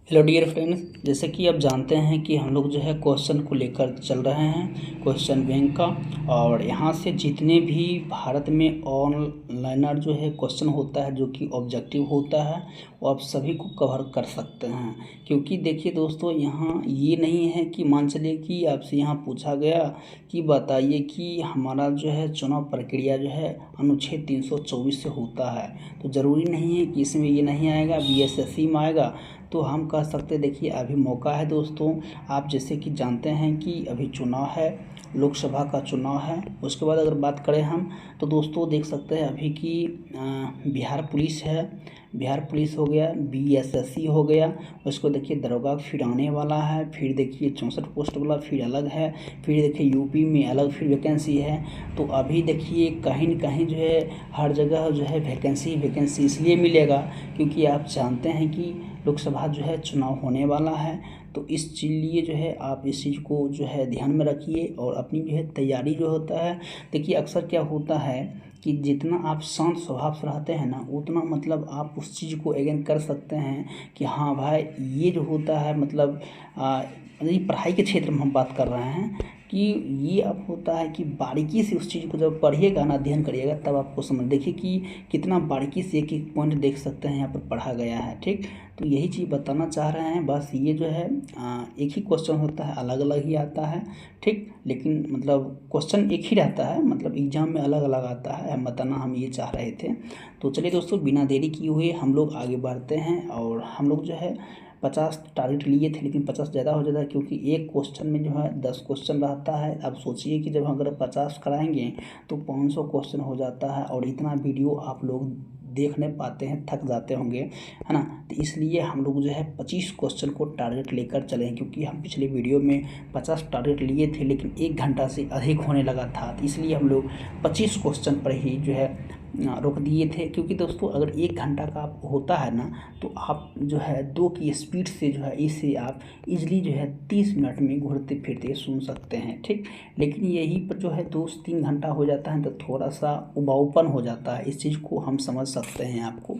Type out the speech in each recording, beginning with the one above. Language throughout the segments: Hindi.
हेलो डियर फ्रेंड्स, जैसे कि आप जानते हैं कि हम लोग जो है क्वेश्चन को लेकर चल रहे हैं, क्वेश्चन बैंक का। और यहाँ से जितने भी भारत में ऑनलाइनर जो है क्वेश्चन होता है जो कि ऑब्जेक्टिव होता है वो आप सभी को कवर कर सकते हैं। क्योंकि देखिए दोस्तों, यहाँ ये नहीं है कि मान चलिए कि आपसे यहाँ पूछा गया कि बताइए कि हमारा जो है चुनाव प्रक्रिया जो है अनुच्छेद 324 से होता है, तो ज़रूरी नहीं है कि इसमें ये नहीं आएगा, बीएसएससी में आएगा। तो हम कह सकते देखिए अभी मौका है दोस्तों। आप जैसे कि जानते हैं कि अभी चुनाव है, लोकसभा का चुनाव है। उसके बाद अगर बात करें हम तो दोस्तों देख सकते हैं अभी की बिहार पुलिस है, बिहार पुलिस हो गया, बीएसएससी हो गया। उसको देखिए दरोगा फिर आने वाला है, फिर देखिए 64 पोस्ट वाला फिर अलग है, फिर देखिए यूपी में अलग फिर वैकेंसी है। तो अभी देखिए कहीं न कहीं जो है हर जगह जो है वैकेंसी इसलिए मिलेगा क्योंकि आप जानते हैं कि लोकसभा जो है चुनाव होने वाला है। तो इस चीज़ लिए जो है आप इस चीज़ को जो है ध्यान में रखिए और अपनी जो है तैयारी जो होता है। देखिए अक्सर क्या होता है कि जितना आप शांत स्वभाव से रहते हैं ना, उतना मतलब आप उस चीज़ को अगेन कर सकते हैं कि हाँ भाई ये जो होता है मतलब ये पढ़ाई के क्षेत्र में हम बात कर रहे हैं कि ये अब होता है कि बारीकी से उस चीज़ को जब पढ़िएगा ना, अध्ययन करिएगा, तब आपको समझ देखिए कि कितना बारीकी से एक एक पॉइंट देख सकते हैं यहाँ पर पढ़ा गया है। ठीक, तो यही चीज़ बताना चाह रहे हैं। बस ये जो है एक ही क्वेश्चन होता है, अलग अलग ही आता है। ठीक, लेकिन मतलब क्वेश्चन एक ही रहता है, मतलब एग्जाम में अलग अलग आता है, हम बताना हम ये चाह रहे थे। तो चलिए दोस्तों, बिना देरी किए हुए हम लोग आगे बढ़ते हैं। और हम लोग जो है 50 टारगेट लिए थे, लेकिन 50 ज़्यादा हो जाता है क्योंकि एक क्वेश्चन में जो है 10 क्वेश्चन रहता है। अब सोचिए कि जब अगर 50 कराएंगे तो 500 क्वेश्चन हो जाता है, और इतना वीडियो आप लोग देख नहीं पाते हैं, थक जाते होंगे, है ना। तो इसलिए हम लोग जो है 25 क्वेश्चन को टारगेट लेकर चले हैं, क्योंकि हम पिछले वीडियो में 50 टारगेट लिए थे लेकिन 1 घंटा से अधिक होने लगा था। तो इसलिए हम लोग 25 क्वेश्चन पर ही जो है रोक दिए थे। क्योंकि दोस्तों अगर 1 घंटा का आप होता है ना, तो आप जो है 2 की स्पीड से जो है इसे आप इजली जो है 30 मिनट में घूरते फिरते सुन सकते हैं। ठीक, लेकिन यही पर जो है 2 से 3 घंटा हो जाता है तो थोड़ा सा उबाऊपन हो जाता है। इस चीज़ को हम समझ सकते हैं आपको।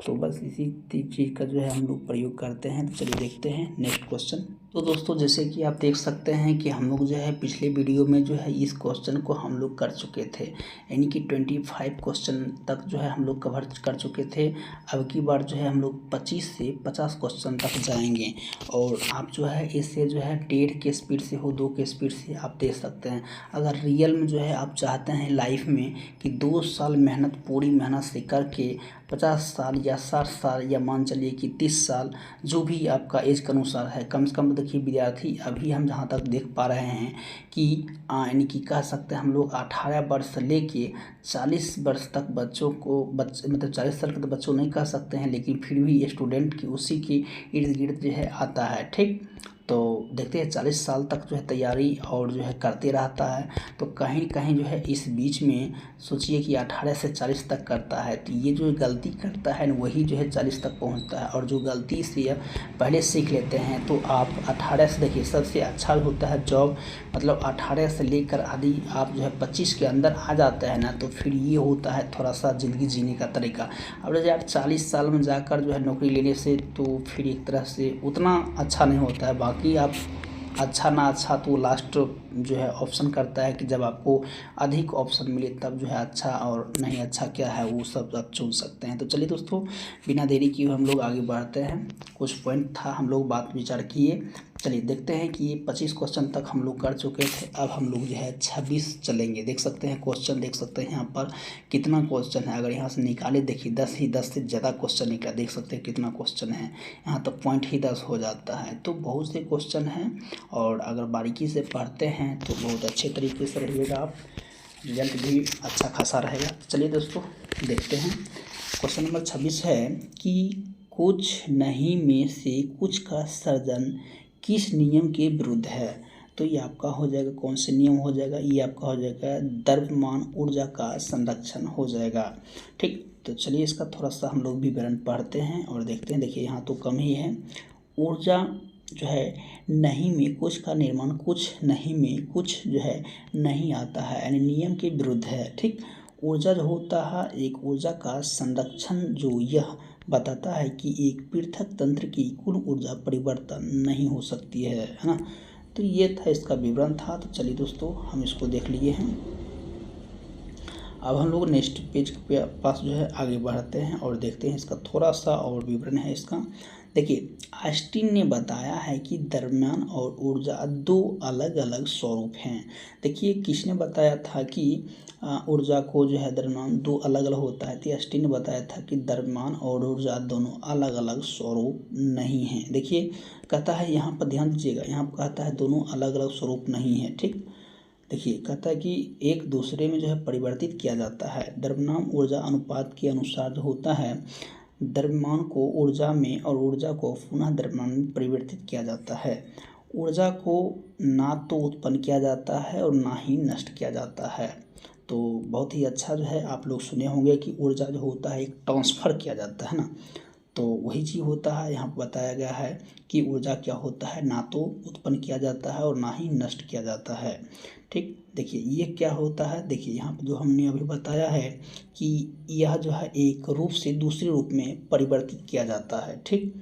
तो बस इसी चीज़ का जो है हम लोग प्रयोग करते हैं। तो चलिए देखते हैं नेक्स्ट क्वेश्चन। तो दोस्तों जैसे कि आप देख सकते हैं कि हम लोग जो है पिछले वीडियो में जो है इस क्वेश्चन को हम लोग कर चुके थे, यानी कि 25 क्वेश्चन तक जो है हम लोग कवर कर चुके थे। अब की बार जो है हम लोग 25 से 50 क्वेश्चन तक जाएंगे। और आप जो है इससे जो है 1.5 के स्पीड से हो, 2 के स्पीड से आप दे सकते हैं। अगर रियल में जो है आप चाहते हैं लाइफ में कि 2 साल मेहनत, पूरी मेहनत से करके 50 साल या 60 साल या मान चलिए कि 30 साल, जो भी आपका एज के अनुसार है, कम से कम देखिए विद्यार्थी अभी हम जहाँ तक देख पा रहे हैं कि यानी कि कह सकते हैं हम लोग 18 वर्ष से लेके 40 वर्ष तक बच्चों को मतलब 40 साल के तो बच्चों नहीं कह सकते हैं, लेकिन फिर भी स्टूडेंट की उसी के इर्द गिर्द जो है आता है। ठीक, तो देखते हैं 40 साल तक जो है तैयारी और जो है करते रहता है। तो कहीं कहीं जो है इस बीच में सोचिए कि 18 से 40 तक करता है, तो ये जो गलती करता है वही जो है 40 तक पहुंचता है। और जो गलती से आप पहले सीख लेते हैं तो आप 18 से देखिए सबसे अच्छा होता है जॉब, मतलब 18 से लेकर आदि आप जो है 25 के अंदर आ जाते हैं ना, तो फिर ये होता है थोड़ा सा ज़िंदगी जीने का तरीका। अब यार 40 साल में जाकर जो है नौकरी लेने से तो फिर एक तरह से उतना अच्छा नहीं होता है। बाकी आप अच्छा ना अच्छा तो लास्ट जो है ऑप्शन करता है कि जब आपको अधिक ऑप्शन मिले तब जो है अच्छा, और नहीं अच्छा क्या है वो सब आप चुन सकते हैं। तो चलिए दोस्तों, बिना देरी किए हम लोग आगे बढ़ते हैं। कुछ पॉइंट था हम लोग बात विचार किए। चलिए देखते हैं कि ये 25 क्वेश्चन तक हम लोग कर चुके थे। अब हम लोग जो है 26 चलेंगे। देख सकते हैं क्वेश्चन, देख सकते हैं यहाँ पर कितना क्वेश्चन है। अगर यहाँ से निकाले देखिए 10 से ज़्यादा क्वेश्चन निकला। देख सकते हैं कितना क्वेश्चन है, यहाँ तो पॉइंट ही 10 हो जाता है। तो बहुत से क्वेश्चन हैं और अगर बारीकी से पढ़ते हैं तो बहुत अच्छे तरीके से रहिएगा आप, रिजल्ट भी अच्छा खासा रहेगा। चलिए दोस्तों देखते हैं। क्वेश्चन नंबर 26 है कि कुछ नहीं में से कुछ का सर्जन किस नियम के विरुद्ध है। तो ये आपका हो जाएगा, कौन से नियम हो जाएगा, ये आपका हो जाएगा द्रव्यमान ऊर्जा का संरक्षण हो जाएगा। ठीक, तो चलिए इसका थोड़ा सा हम लोग विवरण पढ़ते हैं और देखते हैं। देखिए यहाँ तो कम ही है। ऊर्जा जो है नहीं में कुछ का निर्माण कुछ नहीं में कुछ जो है नहीं आता है, यानी नियम के विरुद्ध है। ठीक, ऊर्जा जो होता है एक ऊर्जा का संरक्षण जो यह बताता है कि एक पृथक तंत्र की कुल ऊर्जा परिवर्तन नहीं हो सकती है ना। तो ये था इसका विवरण था। तो चलिए दोस्तों, हम इसको देख लिए हैं। अब हम लोग नेक्स्ट पेज के पास जो है आगे बढ़ते हैं और देखते हैं इसका थोड़ा सा और विवरण है इसका। देखिए, आइंस्टीन ने बताया है कि द्रव्यमान और ऊर्जा दो अलग अलग स्वरूप हैं। देखिए, किसने बताया था कि ऊर्जा को जो है द्रव्यमान दो अलग अलग होता है? तो आइंस्टीन ने बताया था कि द्रव्यमान और ऊर्जा दोनों अलग अलग स्वरूप नहीं हैं। देखिए, कहता है यहाँ पर ध्यान दीजिएगा, यहाँ पर कहता है दोनों अलग अलग स्वरूप नहीं है। ठीक, देखिए कहता है कि एक दूसरे में जो है परिवर्तित किया जाता है। द्रव्यमान ऊर्जा अनुपात के अनुसार जो होता है, द्रव्यमान को ऊर्जा में और ऊर्जा को पुनः द्रव्यमान में परिवर्तित किया जाता है। ऊर्जा को ना तो उत्पन्न किया जाता है और ना ही नष्ट किया जाता है। तो बहुत ही अच्छा जो है आप लोग सुने होंगे कि ऊर्जा जो होता है एक ट्रांसफ़र किया जाता है ना, तो वही चीज़ होता है यहाँ पर बताया गया है कि ऊर्जा क्या होता है, ना तो उत्पन्न किया जाता है और ना ही नष्ट किया जाता है। ठीक, देखिए ये क्या होता है, देखिए यहाँ पर जो हमने अभी बताया है कि यह जो है एक रूप से दूसरे रूप में परिवर्तित किया जाता है। ठीक,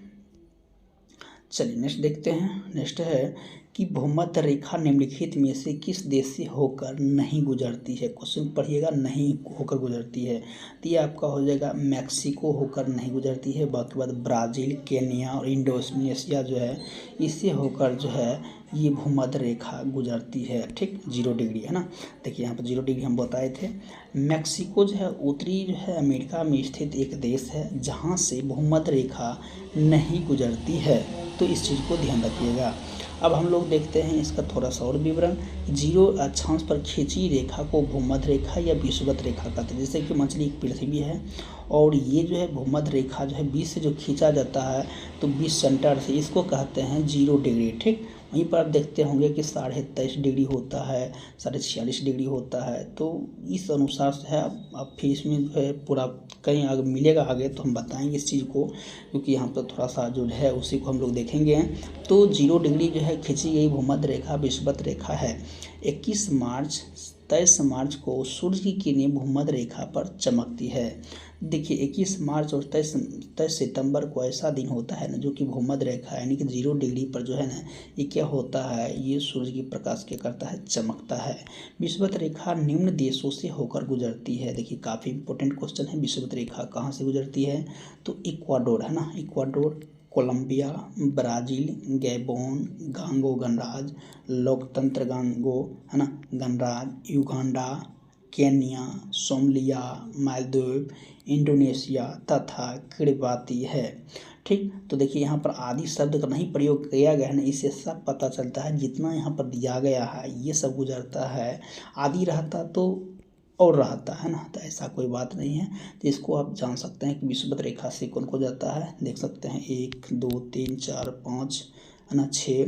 चलिए नेक्स्ट देखते हैं। नेक्स्ट है कि भूमध्य रेखा निम्नलिखित में से किस देश से होकर नहीं गुजरती है? क्वेश्चन पढ़िएगा, नहीं होकर गुजरती है। तो ये आपका हो जाएगा मैक्सिको होकर नहीं गुजरती है। बाकी बाद ब्राज़ील, केन्या और इंडोनेशिया जो है इससे होकर जो है ये भूमध्य रेखा गुजरती है। ठीक, 0 डिग्री है ना। देखिए यहाँ पर 0 डिग्री हम बताए थे। मैक्सिको जो है उत्तरी जो है अमेरिका में स्थित एक देश है जहाँ से भूमध्य रेखा नहीं गुजरती है। तो इस चीज़ को ध्यान रखिएगा। अब हम लोग देखते हैं इसका थोड़ा सा और विवरण। 0 अक्षांश पर खींची रेखा को भूमध्य रेखा या विषुवत रेखा कहते हैं। जैसे कि मछली एक पृथ्वी है और ये जो है भूमध्य रेखा जो है 20 से जो खींचा जाता है तो 20 सेंटर से, इसको कहते हैं 0 डिग्री। ठीक, वहीं पर आप देखते होंगे कि 23.5 डिग्री होता है, 46.5 डिग्री होता है। तो इस अनुसार से है अब फिर इसमें जो है पूरा कहीं आगे मिलेगा आगे तो हम बताएंगे इस चीज़ को, क्योंकि यहाँ पर थोड़ा सा जो है उसी को हम लोग देखेंगे। तो 0 डिग्री जो है खींची गई भूमध्य रेखा विषुवत रेखा है। 23 मार्च को सूर्य की किरणें भूमध्य रेखा पर चमकती है। देखिए 21 मार्च और 23 सितंबर को ऐसा दिन होता है ना जो कि भूमध्य रेखा यानी कि 0 डिग्री पर जो है ना ये क्या होता है, ये सूर्य की प्रकाश क्या करता है, चमकता है। विषुवत रेखा निम्न देशों से होकर गुजरती है। देखिए काफ़ी इंपॉर्टेंट क्वेश्चन है, विषुवत रेखा कहाँ से गुजरती है? तो इक्वाडोर है ना, इक्वाडोर, कोलंबिया, ब्राज़ील, गैबोन, गांगो गणराज्य, लोकतंत्र गांगो है ना गणराज्य, Uganda, Kenya, Somalia, Maldives, Indonesia तथा किरिबाती है। ठीक, तो देखिए यहाँ पर आदि शब्द का नहीं प्रयोग किया गया है ना, इससे सब पता चलता है जितना यहाँ पर दिया गया है ये सब गुजरता है। आदि रहता तो और रहता है ना, तो ऐसा कोई बात नहीं है। तो इसको आप जान सकते हैं कि विषुवत रेखा से कौन को जाता है, देख सकते हैं 1 2 3 4 5 है ना, 6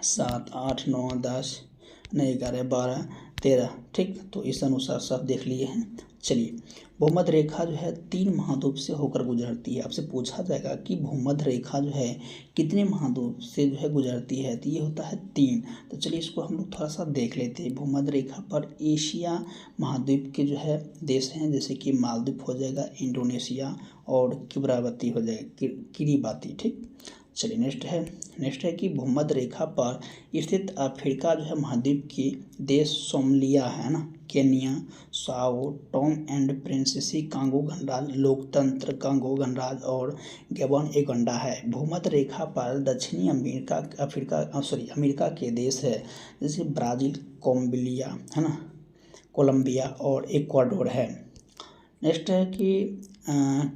7 8 9 10 11 12 13। ठीक, तो इस अनुसार सब देख लिए हैं। चलिए, भूमध्य रेखा जो है 3 महाद्वीप से होकर गुजरती है। आपसे पूछा जाएगा कि भूमध्य रेखा जो है कितने महाद्वीप से जो है गुजरती है, तो ये होता है 3। तो चलिए इसको हम लोग थोड़ा सा देख लेते हैं। भूमध्य रेखा पर एशिया महाद्वीप के जो है देश हैं, जैसे कि मालदीव हो जाएगा, इंडोनेशिया और किरिबाती हो जाएगा, किरिबाती। ठीक, चलिए नेक्स्ट है कि भूमध्य रेखा पर स्थित अफ्रीका जो है महाद्वीप के देश सोमालिया है ना, Kenya, Sao Tomé and Principe Congo गणराज्य, लोकतंत्र कांगो गणराज्य और गैबोन एक गंडा है। भूमध्य रेखा पर दक्षिणी अमेरिका के देश है, जैसे ब्राज़ील, कोलंबिया और इक्वाडोर है। नेक्स्ट है कि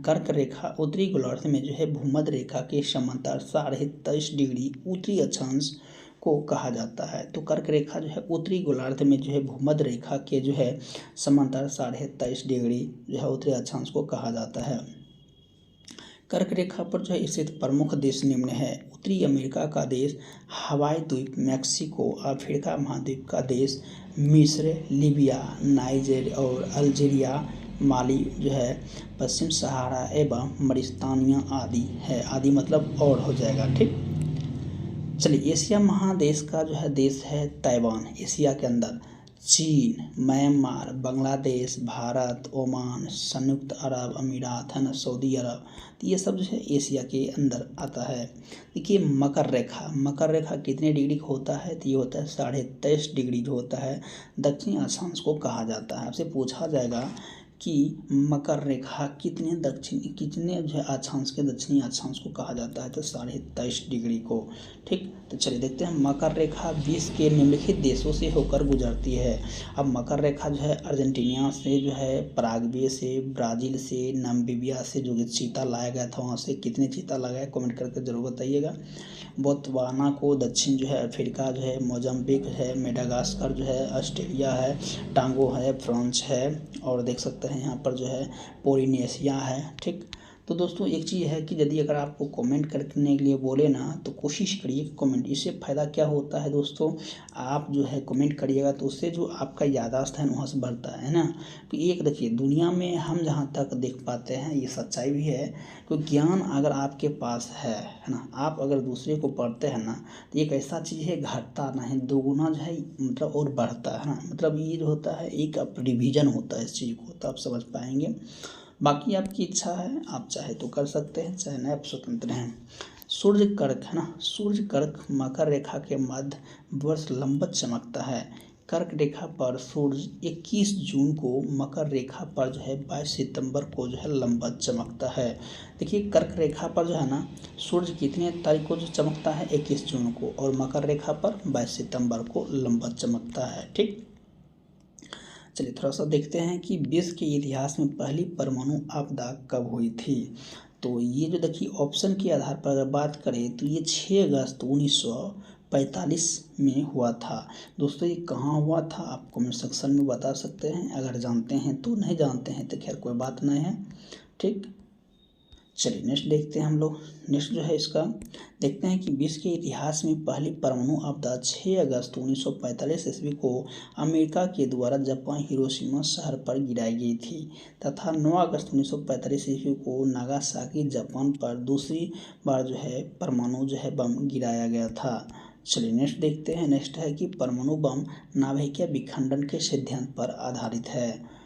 कर्क रेखा उत्तरी गोलार्ध में जो है भूमध्य रेखा के समांतर 23.5 डिग्री उत्तरी अक्षांश को कहा जाता है। तो कर्क रेखा जो है उत्तरी गोलार्ध में जो है भूमध्य रेखा के जो है समांतर 23.5 डिग्री जो है उत्तरी अक्षांश को कहा जाता है। कर्क रेखा पर जो है स्थित प्रमुख देश निम्न है। उत्तरी अमेरिका का देश हवाई द्वीप, मैक्सिको, अफ्रीका महाद्वीप का देश मिस्र, लीबिया, नाइजर और अल्जीरिया, माली जो है पश्चिम सहारा एवं मॉरिटानिया आदि है। आदि मतलब और हो जाएगा। ठीक, चलिए एशिया महादेश का जो है देश है ताइवान, एशिया के अंदर। चीन, म्यांमार, बांग्लादेश, भारत, ओमान, संयुक्त अरब अमीरात है ना, सऊदी अरब, तो ये सब जो है एशिया के अंदर आता है। देखिए मकर रेखा कितने डिग्री का होता है, तो ये होता है 23.5 डिग्री जो होता है दक्षिणी अक्षांश को कहा जाता है। आपसे पूछा जाएगा कि मकर रेखा कितने जो है अक्षांश के दक्षिणी अक्षांश को कहा जाता है, तो 23.5 डिग्री को। ठीक, तो चलिए देखते हैं। मकर रेखा 20 के निम्नलिखित देशों से होकर गुजरती है। अब मकर रेखा जो है अर्जेंटीना से, जो है पराग्वे से, ब्राज़ील से, नामीबिया से जो कि चीता लाया गया था, वहाँ से कितने चीता लगाए कमेंट करके जरूर बताइएगा। बोत्सवाना को दक्षिण जो है अफ्रीका जो है, मोजाम्बिक है, मेडागास्कर जो है, ऑस्ट्रेलिया है, टांगो है, फ्रांस है, और देख सकते हैं यहाँ पर जो है पोलिनेशिया है। ठीक, तो दोस्तों एक चीज़ है कि यदि अगर आपको कमेंट करने के लिए बोले ना, तो कोशिश करिए कमेंट। इससे फ़ायदा क्या होता है दोस्तों, आप जो है कमेंट करिएगा तो उससे जो आपका याददाश्त है वहाँ से बढ़ता है ना। तो एक देखिए, दुनिया में हम जहाँ तक देख पाते हैं, ये सच्चाई भी है कि ज्ञान अगर आपके पास है ना, आप अगर दूसरे को पढ़ते हैं ना, तो एक ऐसा चीज़ है घटता नहीं, दोगुना जो है मतलब और बढ़ता है ना। मतलब ये जो होता है एक रिवीजन होता है इस चीज़ को, तो आप समझ पाएंगे। बाकी आपकी इच्छा है, आप चाहे तो कर सकते हैं, चाहे नहीं, आप स्वतंत्र हैं। सूर्य कर्क है ना, सूर्य कर्क मकर रेखा के मध्य वर्ष लंबत चमकता है। कर्क रेखा पर सूर्य 21 जून को, मकर रेखा पर जो है 22 सितंबर को जो है लंबत चमकता है। देखिए कर्क रेखा पर जो है ना सूर्य कितने तारीख को जो चमकता है, 21 जून को, और मकर रेखा पर 22 सितंबर को लंबत चमकता है। ठीक, चलिए थोड़ा सा देखते हैं कि विश्व के इतिहास में पहली परमाणु आपदा कब हुई थी। तो ये जो देखिए ऑप्शन के आधार पर अगर बात करें तो ये 6 अगस्त 1945 में हुआ था। दोस्तों ये कहाँ हुआ था आप कमेंट सेक्शन में बता सकते हैं, अगर जानते हैं तो, नहीं जानते हैं तो खैर कोई बात नहीं है। ठीक, चलिए नेक्स्ट देखते हैं हम लोग। नेक्स्ट जो है इसका देखते हैं कि विश्व के इतिहास में पहली परमाणु आपदा 6 अगस्त 1945 ईस्वी को अमेरिका के द्वारा जापान हिरोशिमा शहर पर गिराई गई थी, तथा 9 अगस्त 1945 ईस्वी को नागासाकी जापान पर दूसरी बार जो है परमाणु जो है बम गिराया गया था। चलिए नेक्स्ट देखते हैं। नेक्स्ट है कि परमाणु बम नाभिकीय विखंडन के सिद्धांत पर आधारित है।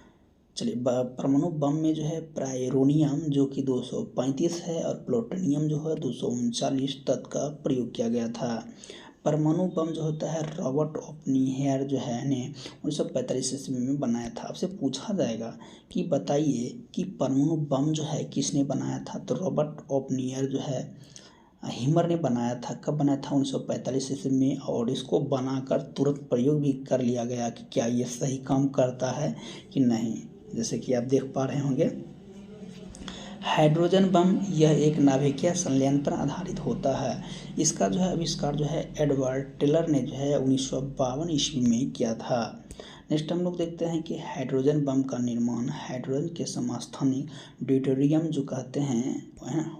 चलिए परमाणु बम में जो है प्रायोनियम जो कि 235 है और प्लूटोनियम जो है 239 तत्व का प्रयोग किया गया था। परमाणु बम जो होता है रॉबर्ट ओपनहेयर जो है ने 1945 ईस्वी में बनाया था। आपसे पूछा जाएगा कि बताइए कि परमाणु बम जो है किसने बनाया था, तो रॉबर्ट ओपनहेयर जो है हिमर ने बनाया था। कब बनाया था, 1945 ईस्वी में, और इसको बनाकर तुरंत प्रयोग भी कर लिया गया कि क्या ये सही काम करता है कि नहीं, जैसे कि आप देख पा रहे होंगे। हाइड्रोजन बम यह एक नाभिकीय संयंत्र पर आधारित होता है। इसका जो है आविष्कार जो है एडवर्ड टेलर ने जो है 1952 ईस्वी में किया था। नेक्स्ट हम लोग देखते हैं कि हाइड्रोजन बम का निर्माण हाइड्रोजन के समस्थानिक ड्यूटेरियम जो कहते हैं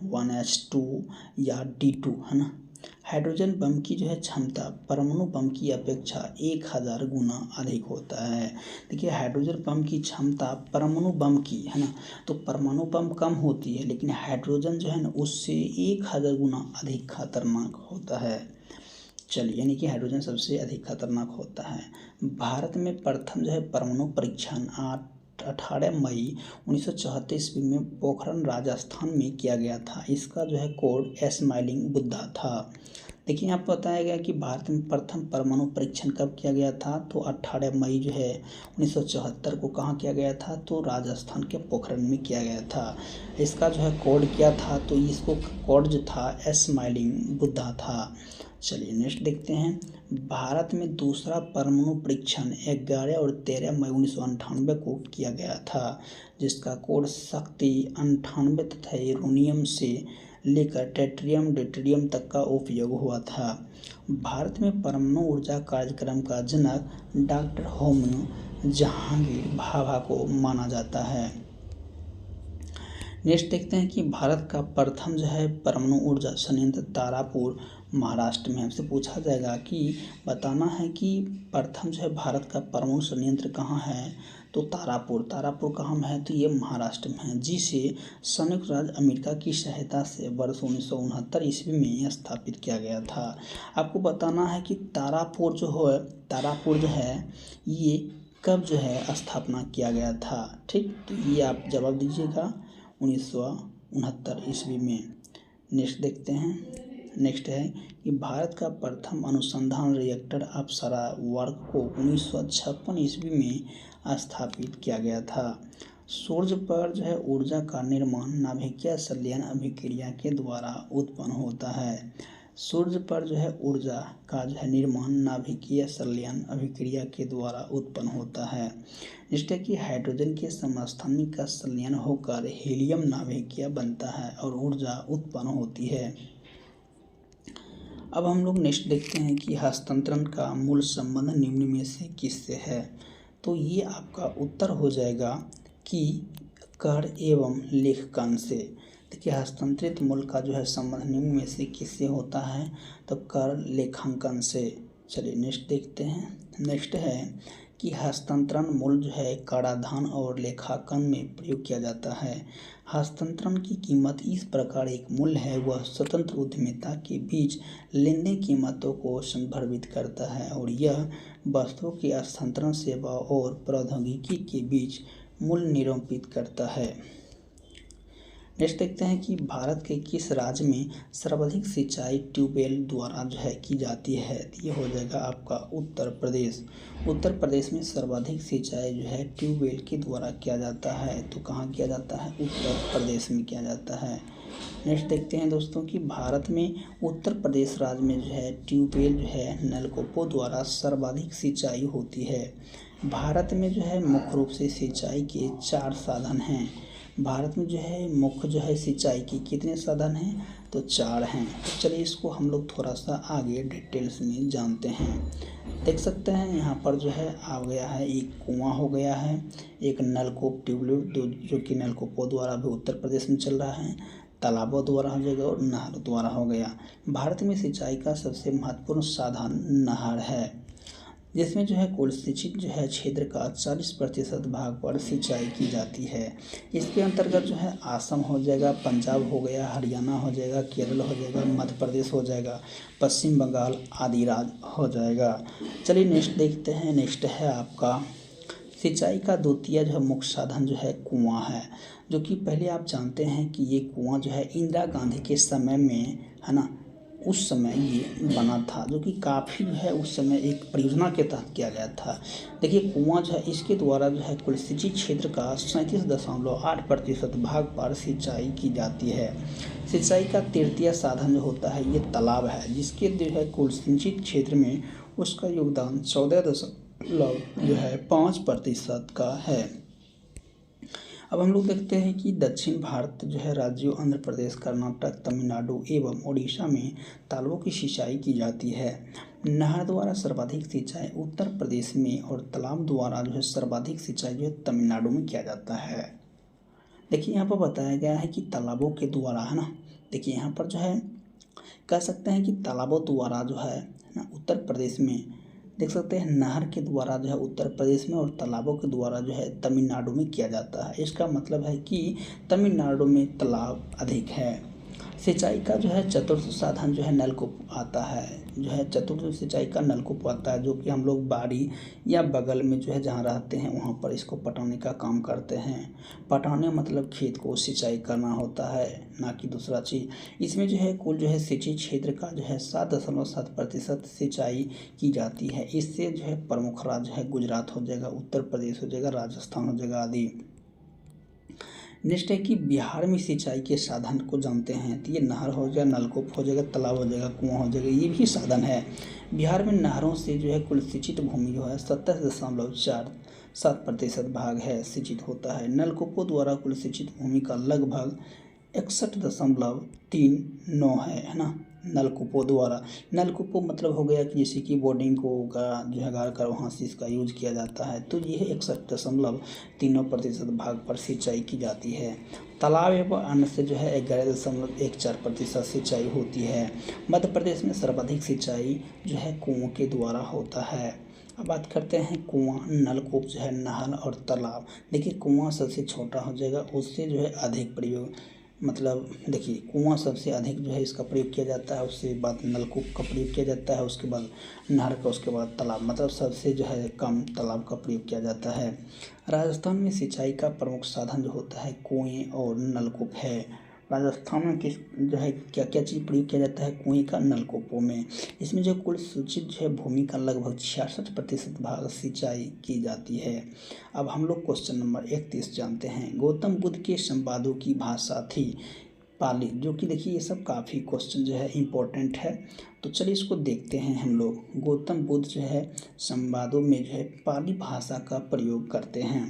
1H2 या D2 है ना। हाइड्रोजन बम की जो है क्षमता परमाणु बम की अपेक्षा 1000 गुना अधिक होता है। देखिए हाइड्रोजन बम की क्षमता परमाणु बम की है ना, तो परमाणु बम कम होती है लेकिन हाइड्रोजन जो है ना उससे 1000 गुना अधिक खतरनाक होता है। चलिए यानी कि हाइड्रोजन सबसे अधिक खतरनाक होता है। भारत में प्रथम जो है परमाणु परीक्षण 18 मई 1974 ईस्वी में पोखरण राजस्थान में किया गया था। इसका जो है कोड स्माइलिंग बुद्धा था। देखिए यहाँ पर बताया गया कि भारत में प्रथम परमाणु परीक्षण कब किया गया था, तो 18 मई जो है 1974 को कहाँ किया गया था, तो राजस्थान के पोखरण में किया गया था। इसका जो है कोड क्या था, तो इसको कोड जो था स्माइलिंग बुद्धा था। चलिए नेक्स्ट देखते हैं। भारत में दूसरा परमाणु परीक्षण 11 और 13 मई 1998 को किया गया था, जिसका कोड शक्ति 98 तथा यूरेनियम से लेकर ट्रिटियम ड्यूटेरियम तक का उपयोग हुआ था। भारत में परमाणु ऊर्जा कार्यक्रम का जनक डॉक्टर होमी जहांगीर भाभा को माना जाता है। नेक्स्ट देखते हैं कि भारत का प्रथम जो है परमाणु ऊर्जा संयंत्र तारापुर महाराष्ट्र में। हमसे पूछा जाएगा कि बताना है कि प्रथम जो है भारत का परमाणु संयंत्र कहाँ है, तो तारापुर कहाँ है, तो ये महाराष्ट्र में है, जिसे संयुक्त राज्य अमेरिका की सहायता से वर्ष 1969 ईस्वी में स्थापित किया गया था। आपको बताना है कि तारापुर जो है ये कब जो है स्थापना किया गया था। ठीक, तो ये आप जवाब दीजिएगा 1969 ईस्वी में। नेक्स्ट देखते हैं। नेक्स्ट है कि भारत का प्रथम अनुसंधान रिएक्टर अप्सरा वर्क को 1956 ईस्वी में स्थापित किया गया था। सूर्य पर जो है ऊर्जा का निर्माण नाभिकीय संलयन अभिक्रिया के द्वारा उत्पन्न होता है। सूर्य पर जो है ऊर्जा का जो है निर्माण नाभिकीय संलयन अभिक्रिया के द्वारा उत्पन्न होता है। जिससे कि हाइड्रोजन के समस्थानिक का संलयन होकर हीलियम नाभिकीय बनता है और ऊर्जा उत्पन्न होती है। अब हम लोग नेक्स्ट देखते हैं कि हस्तांतरण का मूल संबंध निम्न में से किससे है। तो ये आपका उत्तर हो जाएगा कि कर एवं लेखकन से। देखिए हस्तांतरित मूल का जो है संबंध निम्न में से किससे होता है, तो कर लेखांकन से। चलिए नेक्स्ट देखते हैं। नेक्स्ट है कि हस्तांतरण मूल जो है कराधान और लेखांकन में प्रयोग किया जाता है। हस्तांतरण की कीमत इस प्रकार एक मूल्य है, वह स्वतंत्र उद्यमिता के बीच लेन देन कीमतों को संदर्भित करता है और यह वस्तुओं के हस्तांतरण सेवा और प्रौद्योगिकी के बीच मूल्य निरूपित करता है। नेक्स्ट देखते हैं कि भारत के किस राज्य में सर्वाधिक सिंचाई ट्यूबवेल द्वारा जो है की जाती है। ये हो जाएगा आपका उत्तर प्रदेश। उत्तर प्रदेश में सर्वाधिक सिंचाई जो है ट्यूबवेल के द्वारा किया जाता है। तो कहाँ किया जाता है, उत्तर प्रदेश में किया जाता है। नेक्स्ट देखते हैं दोस्तों कि भारत में उत्तर प्रदेश राज्य में जो है ट्यूबवेल जो है नलकूपों द्वारा सर्वाधिक सिंचाई होती है। भारत में जो है मुख्य रूप से सिंचाई के 4 साधन हैं। भारत में जो है मुख्य जो है सिंचाई के कितने साधन हैं, तो 4 हैं। तो चलिए इसको हम लोग थोड़ा सा आगे डिटेल्स में जानते हैं। देख सकते हैं यहाँ पर जो है आ गया है, एक कुआं हो गया है, एक नलकूप ट्यूबवेल जो कि नलकूपों द्वारा भी उत्तर प्रदेश में चल रहा है, तालाबों द्वारा हो जाएगा और नहर द्वारा हो गया। भारत में सिंचाई का सबसे महत्वपूर्ण साधन नहर है, जिसमें जो है कुल सिंचित जो है क्षेत्र का 40% भाग पर सिंचाई की जाती है। इसके अंतर्गत जो है असम हो जाएगा, पंजाब हो गया, हरियाणा हो जाएगा, केरल हो जाएगा, मध्य प्रदेश हो जाएगा, पश्चिम बंगाल आदि राज्य हो जाएगा। चलिए नेक्स्ट देखते हैं। नेक्स्ट है आपका सिंचाई का द्वितीय जो है मुख्य साधन जो है कुआं है, जो कि पहले आप जानते हैं कि ये कुआं जो है इंदिरा गांधी के समय में है ना, उस समय ये बना था, जो कि काफ़ी जो है उस समय एक परियोजना के तहत किया गया था। देखिए कुआं जो है इसके द्वारा जो है कुल सिंचित क्षेत्र का 37.8% भाग पर सिंचाई की जाती है। सिंचाई का तृतीय साधन जो होता है ये तालाब है, जिसके जो है कुल सिंचित क्षेत्र में उसका योगदान 14.5% का है। अब हम लोग देखते हैं कि दक्षिण भारत जो है राज्यों आंध्र प्रदेश, कर्नाटक, तमिलनाडु एवं उड़ीसा में तालाबों की सिंचाई की जाती है। नहर द्वारा सर्वाधिक सिंचाई उत्तर प्रदेश में और तालाब द्वारा जो है सर्वाधिक सिंचाई जो है तमिलनाडु में किया जाता है। देखिए यहाँ पर बताया गया है कि तालाबों के द्वारा है ना, देखिए यहाँ पर जो है कह सकते हैं कि तालाबों द्वारा जो है ना उत्तर प्रदेश में देख सकते हैं, नहर के द्वारा जो है उत्तर प्रदेश में और तालाबों के द्वारा जो है तमिलनाडु में किया जाता है। इसका मतलब है कि तमिलनाडु में तालाब अधिक है। सिंचाई का जो है चतुर्थ साधन जो है नलकूप आता है, जो है चतुर्थ सिंचाई का नलकूप आता है, जो कि हम लोग बाड़ी या बगल में जो है जहाँ रहते हैं वहाँ पर इसको पटाने का काम करते हैं। पटाने मतलब खेत को सिंचाई करना होता है, ना कि दूसरा चीज़। इसमें जो है कुल जो है सिंचित क्षेत्र का जो है 7.7% सिंचाई की जाती है। इससे जो है प्रमुख राज्य है गुजरात हो जाएगा, उत्तर प्रदेश हो जाएगा, राजस्थान हो जाएगा आदि। नेक्स्ट है कि बिहार में सिंचाई के साधन को जानते हैं। तो ये नहर हो जाएगा, नलकूप हो जाएगा, तालाब हो जाएगा, कुआं हो जाएगा, ये भी साधन है। बिहार में नहरों से जो है कुल सिंचित भूमि जो है 70.47% भाग है सिंचित होता है। नलकूपों द्वारा कुल सिंचित भूमि का लगभग 61.39 है ना। नलकूपों द्वारा, नलकूपों मतलब हो गया कि जैसे कि बोर्डिंग को जो है गाड़ कर वहाँ से इसका यूज किया जाता है। तो ये 61.39% भाग पर सिंचाई की जाती है। तालाब एवं अन्य से जो है 11.14% सिंचाई होती है। मध्य प्रदेश में सर्वाधिक सिंचाई जो है कुओं के द्वारा होता है। अब बात करते हैं कुआं, नलकूप जो है, नहर और तालाब। देखिए कुआं सबसे छोटा हो जाएगा, उससे जो है अधिक प्रयोग, मतलब देखिए कुआं सबसे अधिक जो है इसका प्रयोग किया जाता है, उसके बाद नलकूप का प्रयोग किया जाता है, उसके बाद नहर का, उसके बाद तालाब, मतलब सबसे जो है कम तालाब का प्रयोग किया जाता है। राजस्थान में सिंचाई का प्रमुख साधन जो होता है कुएं और नलकूप है। राजस्थान में किस जो है क्या क्या चीज़ प्रयोग किया जाता है कुएं का, नलकूपों में। इसमें जो कुल सूचित जो है भूमि का लगभग 66% भाग सिंचाई की जाती है। अब हम लोग क्वेश्चन नंबर 31 जानते हैं। गौतम बुद्ध के संवादों की भाषा थी पाली, जो कि देखिए ये सब काफ़ी क्वेश्चन जो है इम्पोर्टेंट है, तो चलिए इसको देखते हैं हम लोग। गौतम बुद्ध जो है संवादों में जो है पाली भाषा का प्रयोग करते हैं।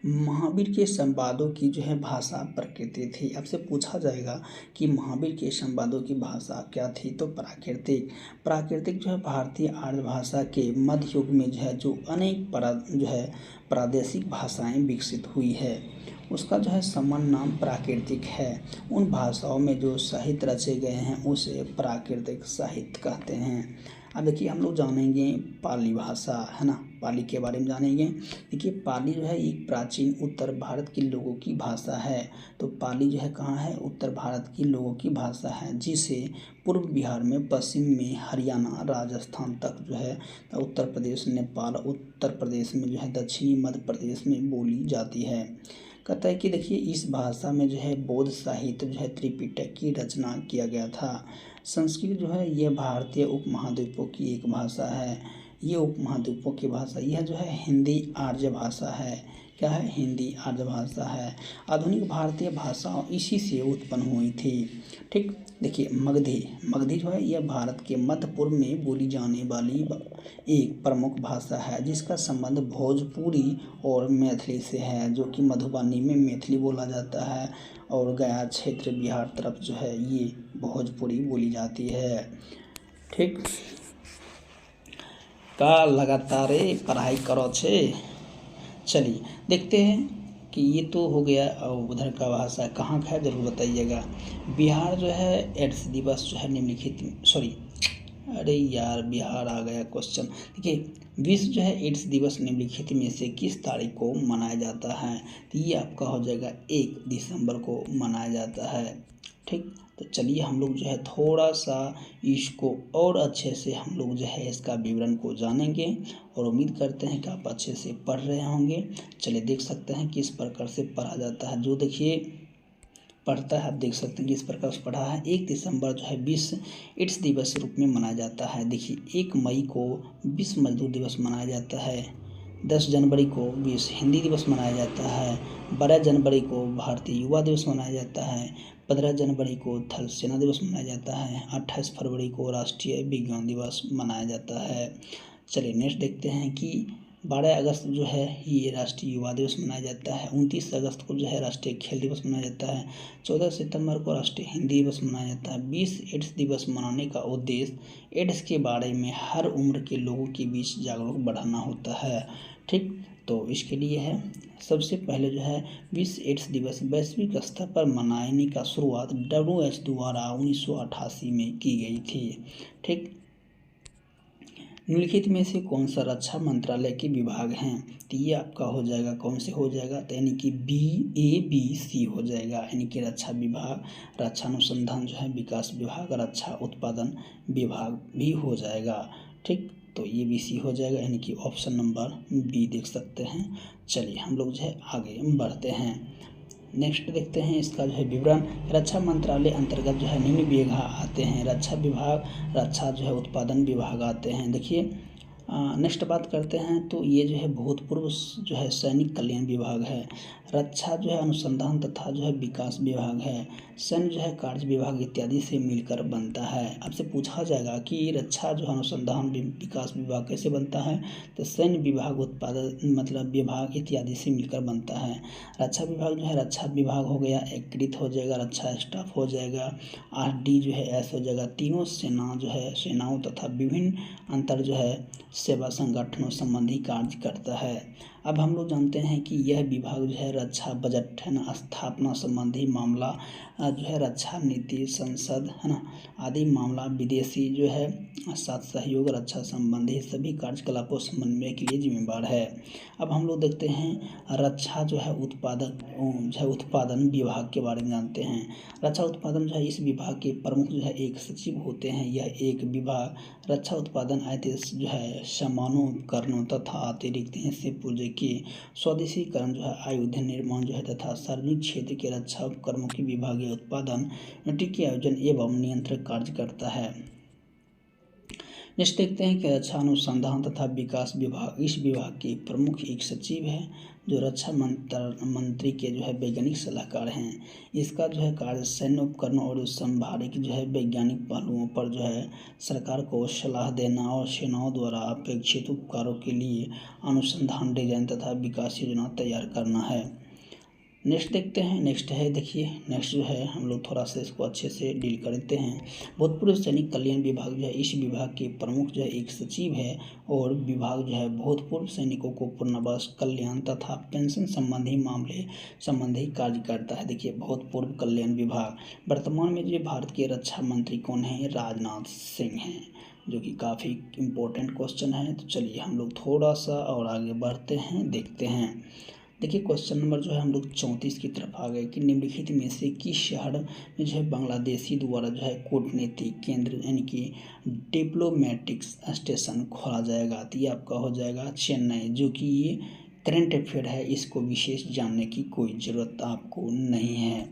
महावीर के संवादों की जो है भाषा प्रकृति थी। आपसे पूछा जाएगा कि महावीर के संवादों की भाषा क्या थी, तो प्राकृतिक। प्राकृतिक जो है भारतीय आर्य भाषा के मध्य युग में जो है जो अनेक प्रादेशिक भाषाएं विकसित हुई है, उसका जो है सामान्य नाम प्राकृतिक है। उन भाषाओं में जो साहित्य रचे गए हैं उसे प्राकृतिक साहित्य कहते हैं। अब देखिए हम लोग जानेंगे पाली भाषा, है ना, पाली के बारे में जानेंगे। देखिए पाली जो है एक प्राचीन उत्तर भारत के लोगों की भाषा है। तो पाली जो है कहाँ है, उत्तर भारत के लोगों की भाषा है, जिसे पूर्व बिहार में, पश्चिम में हरियाणा, राजस्थान तक जो है, उत्तर प्रदेश, नेपाल, उत्तर प्रदेश में जो है, दक्षिणी मध्य प्रदेश में बोली जाती है। कहता है कि देखिए इस भाषा में जो है बौद्ध साहित्य जो है त्रिपिटक की रचना किया गया था। संस्कृत जो है यह भारतीय उपमहाद्वीपों की एक भाषा है। ये उपमहाद्वीपों की भाषा, यह जो है हिंदी आर्य भाषा है। क्या है, हिंदी आर्य भाषा है। आधुनिक भारतीय भाषाओं इसी से उत्पन्न हुई थी। ठीक, देखिए मगधी जो है यह भारत के मध्य पूर्व में बोली जाने वाली एक प्रमुख भाषा है, जिसका संबंध भोजपुरी और मैथिली से है, जो कि मधुबनी में मैथिली बोला जाता है और गया क्षेत्र बिहार तरफ जो है ये भोजपुरी बोली जाती है। ठीक, का लगातार पढ़ाई करो छे। चलिए देखते हैं कि ये तो हो गया, और उधर का भाषा कहाँ का है जरूर बताइएगा। बिहार जो है एड्स दिवस जो है निम्नलिखित, सॉरी अरे यार बिहार आ गया क्वेश्चन। देखिए विश्व जो है एड्स दिवस निम्नलिखित में से किस तारीख को मनाया जाता है, तो ये आपका हो जाएगा 1 दिसंबर को मनाया जाता है। ठीक, तो चलिए हम लोग जो है थोड़ा सा इसको और अच्छे से हम लोग जो है इसका विवरण को जानेंगे, और उम्मीद करते हैं कि आप अच्छे से पढ़ रहे होंगे। चलिए देख सकते हैं किस प्रकार से पढ़ा जाता है। जो देखिए पढ़ता है आप देख सकते हैं किस प्रकार से पढ़ा है। 1 दिसंबर जो है विश्व एड्स दिवस के रूप में मनाया जाता है। देखिए 1 मई को विश्व मजदूर दिवस मनाया जाता है। 10 जनवरी को विश्व हिंदी दिवस मनाया जाता है। 12 जनवरी को भारतीय युवा दिवस मनाया जाता है। 15 जनवरी को थल सेना दिवस मनाया जाता है। 28 फरवरी को राष्ट्रीय विज्ञान दिवस मनाया जाता है। चलिए नेक्स्ट देखते हैं कि 12 अगस्त जो है ये राष्ट्रीय युवा दिवस मनाया जाता है। 29 अगस्त को जो है राष्ट्रीय खेल दिवस मनाया जाता है। 14 सितंबर को राष्ट्रीय हिंदी दिवस मनाया जाता है। 20 एड्स दिवस मनाने का उद्देश्य एड्स के बारे में हर उम्र के लोगों के बीच जागरूक बढ़ाना होता है। ठीक, तो इसके लिए है सबसे पहले जो है विश्व एड्स दिवस वैश्विक स्तर पर मनाने का शुरुआत WHO द्वारा 1988 में की गई थी। ठीक, निम्नलिखित में से कौन सा रक्षा मंत्रालय के विभाग हैं, तो ये आपका हो जाएगा कौन से हो जाएगा, तो यानी कि ABC हो जाएगा, यानी कि रक्षा विभाग, रक्षा अनुसंधान जो है विकास विभाग, रक्षा उत्पादन विभाग भी हो जाएगा। ठीक, तो ये BC हो जाएगा, यानी कि ऑप्शन नंबर B देख सकते हैं। चलिए हम लोग जो है आगे बढ़ते हैं। नेक्स्ट देखते हैं इसका जो है विवरण। रक्षा मंत्रालय अंतर्गत जो है निम्न विभाग आते हैं। रक्षा विभाग, रक्षा जो है उत्पादन विभाग आते हैं। देखिए नेक्स्ट बात करते हैं, तो ये जो है भूतपूर्व जो है सैनिक कल्याण विभाग है। रक्षा जो है अनुसंधान तथा जो है विकास विभाग है। सैन्य जो है कार्य विभाग इत्यादि से मिलकर बनता है। आपसे पूछा जाएगा कि रक्षा जो है अनुसंधान विकास विभाग कैसे बनता है, तो सैन्य विभाग, उत्पादन मतलब विभाग इत्यादि से मिलकर बनता है। रक्षा विभाग जो है रक्षा विभाग हो गया, एकीकृत हो जाएगा, रक्षा स्टाफ हो जाएगा, RD जो है S हो जाएगा। तीनों सेना जो है सेनाओं तथा विभिन्न अंतर जो है सेवा संगठनों संबंधी कार्य करता है। अब हम लोग जानते हैं कि यह विभाग जो है रक्षा बजट है ना, स्थापना संबंधी मामला जो है रक्षा नीति संसद है ना आदि मामला, विदेशी जो है साथ सहयोग, रक्षा संबंधी सभी कार्यकलापों समन्वय के लिए जिम्मेदार है। अब हम लोग देखते हैं रक्षा जो है उत्पादन विभाग के बारे में जानते हैं। रक्षा उत्पादन जो है इस विभाग के प्रमुख जो है एक सचिव होते हैं। यह एक विभाग रक्षा उत्पादन आदेश जो है सामानों, उपकरणों तथा अतिरिक्त हिस्से पूर्जे के स्वदेशीकरण जो है आयुध निर्माण जो है तथा सार्वजनिक क्षेत्र के रक्षा उपकरणों के विभागीय उत्पादन के आयोजन एवं नियंत्रण कार्य करता है। नेक्स्ट देखते हैं कि रक्षा अनुसंधान तथा विकास विभाग, इस विभाग के प्रमुख एक सचिव है जो रक्षा मंत्री के जो है वैज्ञानिक सलाहकार हैं। इसका जो है कार्य सैन्य उपकरणों और संभारिक जो है वैज्ञानिक पहलुओं पर जो है सरकार को सलाह देना और सेनाओं द्वारा अपेक्षित उपकरणों के लिए अनुसंधान, डिजाइन तथा विकास योजना तैयार करना है। नेक्स्ट देखते हैं। नेक्स्ट है, देखिए नेक्स्ट जो है हम लोग थोड़ा सा इसको अच्छे से डील करते हैं। भूतपूर्व सैनिक कल्याण विभाग जो है इस विभाग के प्रमुख जो है एक सचिव है और विभाग जो है भूतपूर्व सैनिकों को पुनर्वास, कल्याण तथा पेंशन संबंधी मामले संबंधी कार्य करता है। देखिए भूतपूर्व कल्याण विभाग, वर्तमान में जो भारत के रक्षा मंत्री कौन है? राजनाथ सिंह हैं, जो कि काफ़ी इम्पोर्टेंट क्वेश्चन है। तो चलिए हम लोग थोड़ा सा और आगे बढ़ते हैं, देखते हैं। देखिए क्वेश्चन नंबर जो है हम लोग 34 की तरफ आ गए कि निम्नलिखित में से किस शहर में जो है बांग्लादेशी द्वारा जो है कूटनीतिक केंद्र यानी कि डिप्लोमेटिक स्टेशन खोला जाएगा? तो ये आपका हो जाएगा चेन्नई, जो कि ये करंट अफेयर है, इसको विशेष जानने की कोई ज़रूरत आपको नहीं है।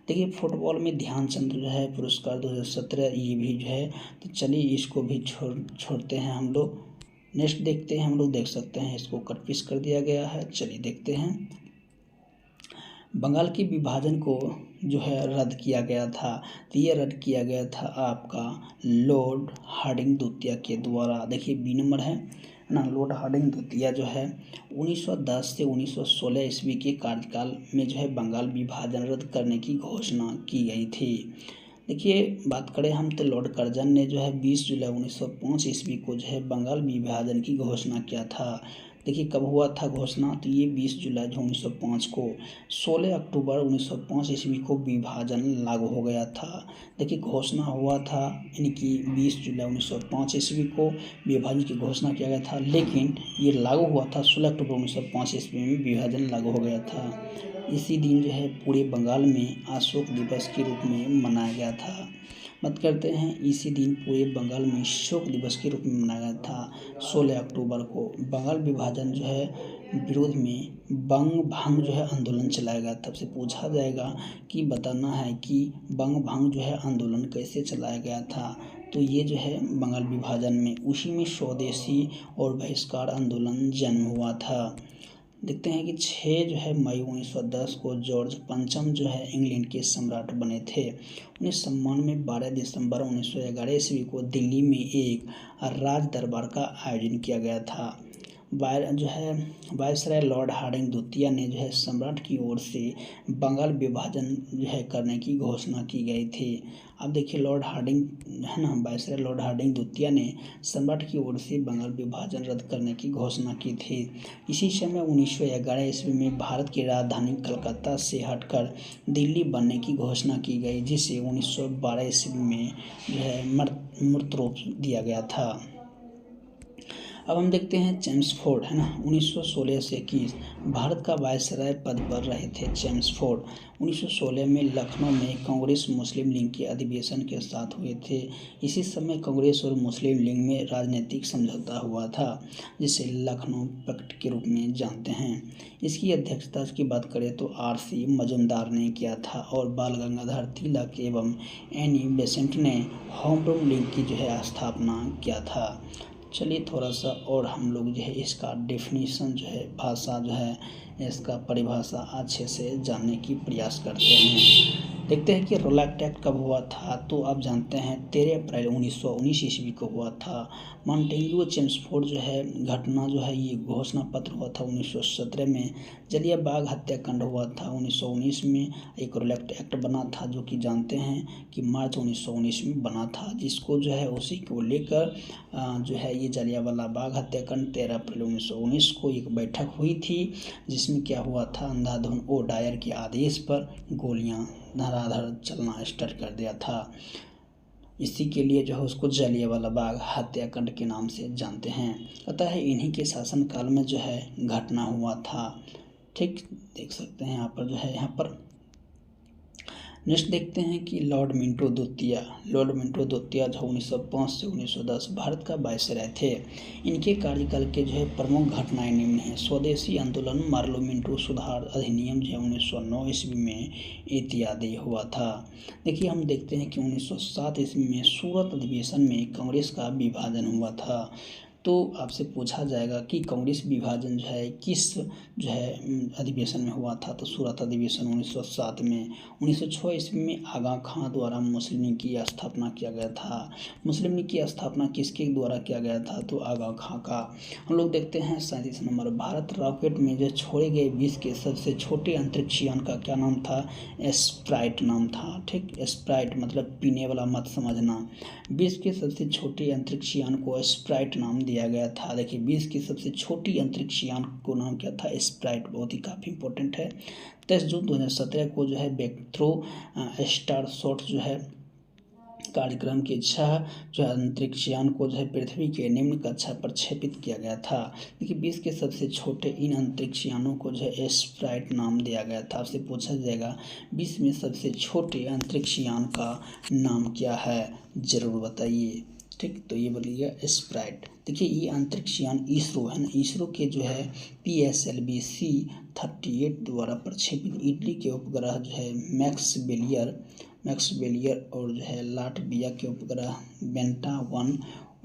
देखिए फुटबॉल में ध्यानचंद जो है पुरस्कार 2017 ये भी जो है, तो चलिए इसको भी छोड़ते हैं हम लोग। नेक्स्ट देखते हैं, हम लोग देख सकते हैं इसको कट पीस कर दिया गया है। चलिए देखते हैं। बंगाल के विभाजन को जो है रद्द किया गया था, तो ये रद्द किया गया था आपका लॉर्ड हार्डिंग द्वितीय के द्वारा। देखिए बी नंबर है ना, लॉर्ड हार्डिंग द्वितीय जो है 1910 से 1916 ईस्वी के कार्यकाल में जो है बंगाल विभाजन रद्द करने की घोषणा की गई थी। देखिए बात करें हम तो लॉर्ड कर्जन ने जो है 20 जुलाई 1905 ईस्वी को जो है बंगाल विभाजन की घोषणा किया था। देखिए कब हुआ था घोषणा? तो ये 20 जुलाई 1905 को। 16 अक्टूबर 1905 ईस्वी को विभाजन लागू हो गया था। देखिए घोषणा हुआ था यानी कि 20 जुलाई 1905 ईस्वी को विभाजन की घोषणा किया गया था, लेकिन ये लागू हुआ था 16 अक्टूबर 1905 ईस्वी में विभाजन लागू हो गया था। इसी दिन जो है पूरे बंगाल में अशोक दिवस के रूप में मनाया गया था। बात करते हैं, इसी दिन पूरे बंगाल में शोक दिवस के रूप में मनाया गया था 16 अक्टूबर को। बंगाल विभाजन जो है विरोध में बंग भंग जो है आंदोलन चलाया गया। तब से पूछा जाएगा कि बताना है कि बंग भंग जो है आंदोलन कैसे चलाया गया था। तो ये जो है बंगाल विभाजन में उसी में स्वदेशी और बहिष्कार आंदोलन जन्म हुआ था। देखते हैं कि 6 जो है मई 1910 को जॉर्ज पंचम जो है इंग्लैंड के सम्राट बने थे। उन्हें सम्मान में 12 दिसंबर 1911 ईस्वी को दिल्ली में एक राज दरबार का आयोजन किया गया था। वायसराय लॉर्ड हार्डिंग द्वितीय ने जो है सम्राट की ओर से बंगाल विभाजन जो है करने की घोषणा की गई थी। अब देखिए लॉर्ड हार्डिंग है ना, वायसराय लॉर्ड हार्डिंग द्वितीय ने सम्राट की ओर से बंगाल विभाजन रद्द करने की घोषणा की थी। इसी समय 1911 ईस्वी में भारत की राजधानी कलकत्ता से हटकर दिल्ली बनने की घोषणा की गई, जिसे 1912 ईस्वी में जो है मूर्त रूप दिया गया था। अब हम देखते हैं चेम्सफोर्ड है ना, 1916 से 21 भारत का वायसराय पद पर रहे थे चेम्सफोर्ड। 1916 में लखनऊ में कांग्रेस मुस्लिम लीग के अधिवेशन के साथ हुए थे। इसी समय कांग्रेस और मुस्लिम लीग में राजनीतिक समझौता हुआ था, जिसे लखनऊ पैक्ट के रूप में जानते हैं। इसकी अध्यक्षता की बात करें तो RC मजूमदार ने किया था और बाल गंगाधर तिलक एवं एनी बेसेंट ने होम रूल लीग की जो है स्थापना किया था। चलिए थोड़ा सा और हम लोग जो है इसका डेफिनेशन जो है, भाषा जो है इसका परिभाषा अच्छे से जानने की प्रयास करते हैं। देखते हैं कि रॉलेट एक्ट कब हुआ था, तो आप जानते हैं 13 अप्रैल 1919 ईस्वी को हुआ था। मॉन्टेग्यू चेम्सफोर्ड जो है घटना जो है ये घोषणा पत्र हुआ था 1917 में। जलियांवाला बाग हत्याकांड हुआ था 1919 में। एक रॉलेट एक्ट बना था जो कि जानते हैं कि मार्च 1919 में बना था, जिसको जो है उसी को लेकर जो है ये जलियांवाला बाग हत्याकांड 13 अप्रैल 1919 को एक बैठक हुई थी, जिसमें क्या हुआ था, अंधाधुन ओ डायर के आदेश पर गोलियां धड़ाधड़ चलना स्टार्ट कर दिया था। इसी के लिए जो है उसको जलियांवाला बाग हत्याकांड के नाम से जानते हैं। अतः इन्हीं के शासनकाल में जो है घटना हुआ था। ठीक, देख सकते हैं यहाँ पर जो है, यहाँ पर नेक्स्ट देखते हैं कि लॉर्ड मिंटो द्वितीय जो 1905 से 1910 भारत का वायसराय थे। इनके कार्यकाल के जो है प्रमुख घटनाएं निम्न हैं। स्वदेशी आंदोलन, मार्लो मिंटो सुधार अधिनियम जो है 1909 ईस्वी में इत्यादि हुआ था। देखिए हम देखते हैं कि 1907 ईस्वी में सूरत अधिवेशन में कांग्रेस का विभाजन हुआ था। तो आपसे पूछा जाएगा कि कांग्रेस विभाजन जो है किस जो है अधिवेशन में हुआ था, तो सूरत अधिवेशन 1907 में। 1906 ईस्वी में आगा खां द्वारा मुस्लिम लीग की स्थापना किया गया था। मुस्लिम लीग की स्थापना किसके द्वारा किया गया था, तो आगा खां का। हम लोग देखते हैं 37 नंबर, भारत रॉकेट में जो छोड़े गए विश्व के सबसे छोटे अंतरिक्ष यान का क्या नाम था, स्प्राइट नाम था। ठीक, स्प्राइट मतलब पीने वाला मत समझना। विश्व के सबसे छोटे अंतरिक्ष यान को स्प्राइट नाम दिया गया था। देखिए विश्व की सबसे छोटी अंतरिक्ष यान को नाम क्या था, स्प्राइट। बहुत ही काफ़ी इंपॉर्टेंट है। 23 जून 2017 को जो है बेक्थ्रो स्टार शॉट जो है कार्यक्रम की इच्छा जो है अंतरिक्ष यान को जो है पृथ्वी के निम्न कक्षा पर प्रक्षेपित किया गया था। देखिए विश्व के सबसे छोटे इन अंतरिक्ष यानों को जो है स्प्राइट नाम दिया गया था। आपसे पूछा जाएगा विश्व में सबसे छोटे अंतरिक्ष यान का नाम क्या है, जरूर बताइए। ठीक, तो ये बोलिएगा स्प्राइट। देखिए ये अंतरिक्ष यान इसरो है ना, इसरो के जो है PSLV C-38 द्वारा प्रक्षेपित इटली के उपग्रह जो है मैक्स बेलियर और जो है लाटविया के उपग्रह बेंटा 1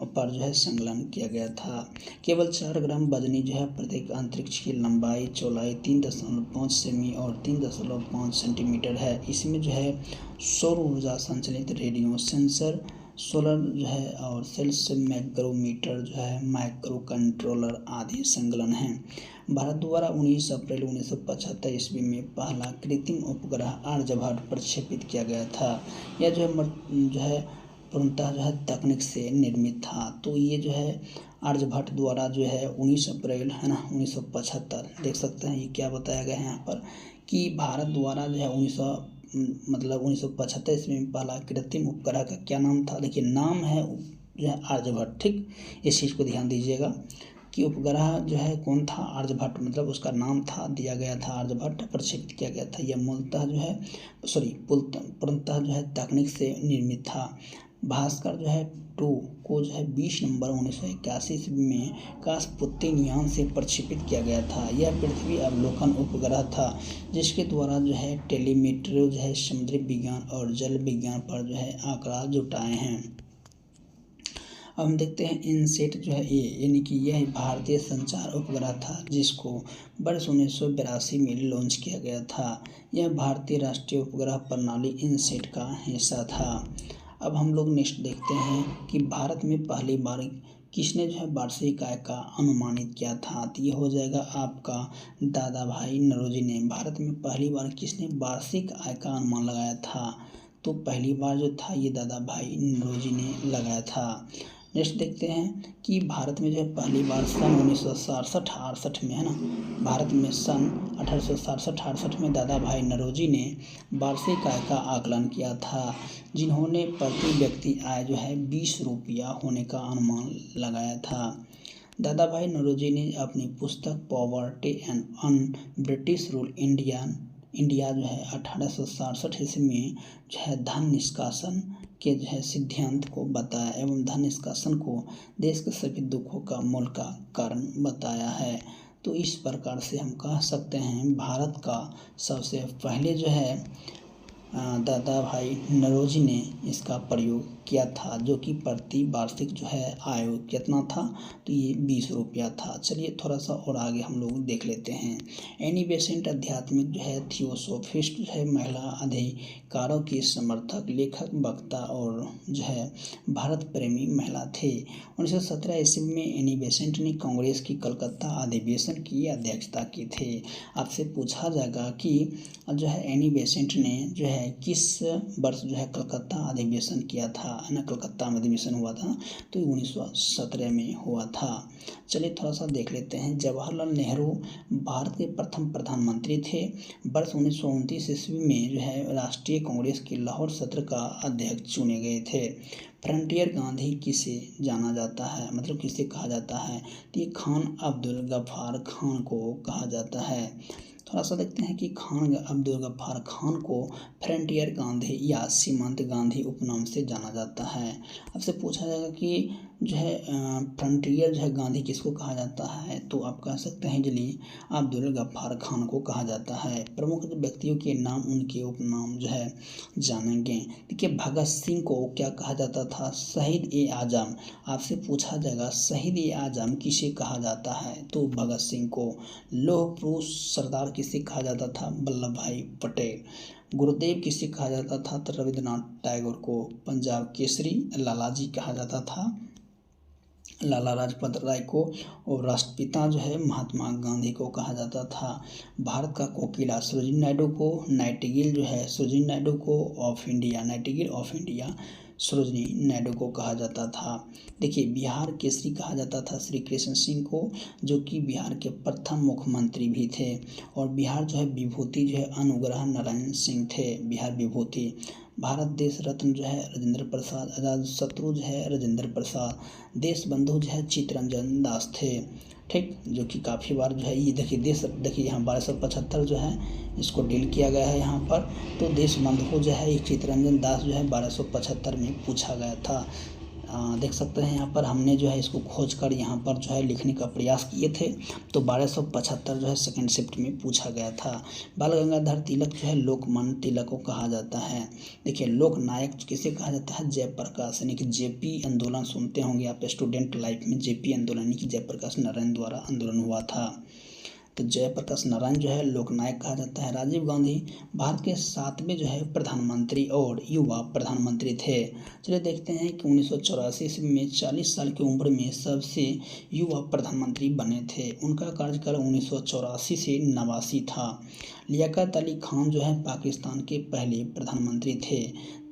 पर जो है संकलन किया गया था। केवल 4 ग्राम वजनी जो है प्रत्येक अंतरिक्ष की लंबाई चौड़ाई 3.5 सेमी और 3.5 सेंटीमीटर है। इसमें जो है सौर ऊर्जा संचालित रेडियो सेंसर, सोलर जो है और सेल्स मैग्रोमीटर जो है माइक्रो कंट्रोलर आदि संकलन हैं। भारत द्वारा 19 अप्रैल 1975 ईस्वी में पहला कृत्रिम उपग्रह आर्यभट्ट प्रक्षेपित किया गया था। यह जो है पूर्णतः जो है तकनीक से निर्मित था। तो ये जो है आर्यभट्ट द्वारा जो है 19 अप्रैल है ना 1975, देख सकते हैं ये क्या बताया गया है यहाँ पर कि भारत द्वारा जो है 1975 ईस्वी में पहला कृत्रिम उपग्रह का क्या नाम था। देखिए नाम है जो है आर्यभट्ट। ठीक, इस चीज़ को ध्यान दीजिएगा कि उपग्रह जो है कौन था, आर्यभट्ट, मतलब उसका नाम था दिया गया था आर्यभट्ट, प्रक्षेपित किया गया था। यह मूलतः जो है पूर्णतः जो है तकनीक से निर्मित था। भास्कर जो है 2 को जो है 20 नवंबर 1981 ईस्वी में कास्पुतिन यान से प्रक्षेपित किया गया था। यह पृथ्वी अवलोकन उपग्रह था जिसके द्वारा जो है टेलीमेट्री जो है समुद्री विज्ञान और जल विज्ञान पर जो है आंकड़ा जुटाए हैं। अब हम देखते हैं इनसेट जो है यानी कि यह भारतीय संचार उपग्रह था जिसको वर्ष 1982 में लॉन्च किया गया था। यह भारतीय राष्ट्रीय उपग्रह प्रणाली इनसेट का हिस्सा था। अब हम लोग नेक्स्ट देखते हैं कि भारत में पहली बार किसने जो है वार्षिक आय का अनुमानित किया था, तो ये हो जाएगा आपका दादा भाई नौरोजी ने। भारत में पहली बार किसने वार्षिक आय का अनुमान लगाया था, तो पहली बार जो था ये दादा भाई नौरोजी ने लगाया था। नेक्स्ट देखते हैं कि भारत में जो है पहली बार सन 1967-68 में है ना, भारत में सन 1867-68 में दादा भाई नौरोजी ने वार्षिक आय का आकलन किया था, जिन्होंने प्रति व्यक्ति आय जो है 20 रुपया होने का अनुमान लगाया था। दादा भाई नौरोजी ने अपनी पुस्तक poverty and un British rule India जो है 1867 ईस्वी में जो है धन निष्कासन के जो है सिद्धांत को बताया एवं धन निष्कासन को देश के सभी दुखों का मूल का कारण बताया है। तो इस प्रकार से हम कह सकते हैं भारत का सबसे पहले जो है दादा भाई नौरोजी ने इसका प्रयोग किया था, जो कि प्रति वार्षिक जो है आय कितना था, तो ये 20 रुपया था। चलिए थोड़ा सा और आगे हम लोग देख लेते हैं। एनी बेसेंट आध्यात्मिक जो है थियोसोफिस्ट जो है, महिला अधिकारों की समर्थक, लेखक, वक्ता और जो है भारत प्रेमी महिला थे। 1917 ईस्वी में एनी बेसेंट ने कांग्रेस की कलकत्ता अधिवेशन की अध्यक्षता की थी। आपसे पूछा जाएगा कि जो है एनी बेसेंट ने जो है किस वर्ष जो है कलकत्ता अधिवेशन किया था, है ना, कलकत्ता में अधिवेशन हुआ था, तो 1917 में हुआ था। चलिए थोड़ा सा देख लेते हैं। जवाहरलाल नेहरू भारत के प्रथम प्रधानमंत्री थे। वर्ष 1929 ईस्वी में जो है राष्ट्रीय कांग्रेस के लाहौर सत्र का अध्यक्ष चुने गए थे। फ्रंटियर गांधी किसे जाना जाता है, मतलब किसे कहा जाता है, तो ये खान अब्दुल गफ्फार खान को कहा जाता है। थोड़ा सा देखते हैं कि खान अब्दुल गफ्फार खान को फ्रंटियर गांधी या सीमांत गांधी उपनाम से जाना जाता है। आपसे पूछा जाएगा कि जो है फ्रंटियर जो है गांधी किसको कहा जाता है, तो आप कह सकते हैं इजली अब्दुल गफ्फार खान को कहा जाता है। प्रमुख व्यक्तियों के नाम, उनके उपनाम जो है जानेंगे। देखिए भगत सिंह को क्या कहा जाता था, शहीद ए आजम। आपसे पूछा जाएगा शहीद ए आजम किसे कहा जाता है, तो भगत सिंह को। लौह पुरुष सरदार किसे कहा जाता था, वल्लभ भाई पटेल। गुरुदेव किसे कहा जाता था, तो रविंद्रनाथ टैगोर को। पंजाब केसरी लालाजी कहा जाता था, लाला लाजपत राय को। और राष्ट्रपिता जो है महात्मा गांधी को कहा जाता था। भारत का कोकिला सरोजिनी नायडू को। नाइटिंगेल जो है सरोजिनी नायडू को of India, Nightingale of India Sarojini Naidu को कहा जाता था। देखिए बिहार केसरी कहा जाता था श्री कृष्ण सिंह को, जो कि बिहार के प्रथम मुख्यमंत्री भी थे। और बिहार जो है विभूति जो है अनुग्रह नारायण सिंह थे, बिहार विभूति। भारत देश रत्न जो है राजेंद्र प्रसाद, अजात शत्रु जो है राजेंद्र प्रसाद। देश बंधु जो है चित्तरंजन दास थे, ठीक, जो कि काफ़ी बार जो है ये देखिए यहाँ 1275 जो है इसको डील किया गया है यहाँ पर। तो देश बंधु जो है ये चित्तरंजन दास जो है 1275 में पूछा गया था। देख सकते हैं यहाँ पर हमने जो है इसको खोज कर यहाँ पर जो है लिखने का प्रयास किए थे, तो 1275 जो है सेकंड शिफ्ट में पूछा गया था। बाल गंगाधर तिलक जो है लोकमान्य तिलक को कहा जाता है। देखिए लोक नायक किसे कहा जाता है, जयप्रकाश, यानी कि जेपी आंदोलन सुनते होंगे आप स्टूडेंट लाइफ में, जेपी आंदोलन यानी कि जयप्रकाश नारायण द्वारा आंदोलन हुआ था, तो जयप्रकाश नारायण जो है लोकनायक कहा जाता है। राजीव गांधी भारत के 7वें जो है प्रधानमंत्री और युवा प्रधानमंत्री थे। चलिए देखते हैं कि 1984 ईस्वी में 40 साल की उम्र में सबसे युवा प्रधानमंत्री बने थे। उनका कार्यकाल 1984 से 89 था। लियाकत अली खान जो है पाकिस्तान के पहले प्रधानमंत्री थे।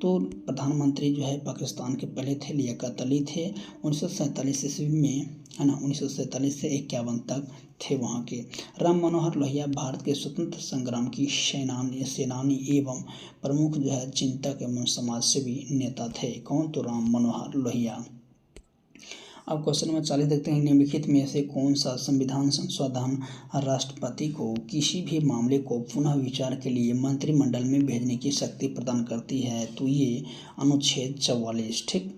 तो प्रधानमंत्री जो है पाकिस्तान के पहले थे लियाकत अली थे। 1947 ईस्वी में, है ना, 1947 से 51 तक थे वहाँ के। राम मनोहर लोहिया भारत के स्वतंत्र संग्राम की सेनानी एवं प्रमुख जो है चिंतक एवं समाजसेवी नेता थे। कौन, तो राम मनोहर लोहिया। अब क्वेश्चन नंबर 40 देखते हैं, निम्नलिखित में से कौन सा संविधान संशोधन राष्ट्रपति को किसी भी मामले को पुनः विचार के लिए मंत्रिमंडल में भेजने की शक्ति प्रदान करती है, तो ये अनुच्छेद 44, ठीक।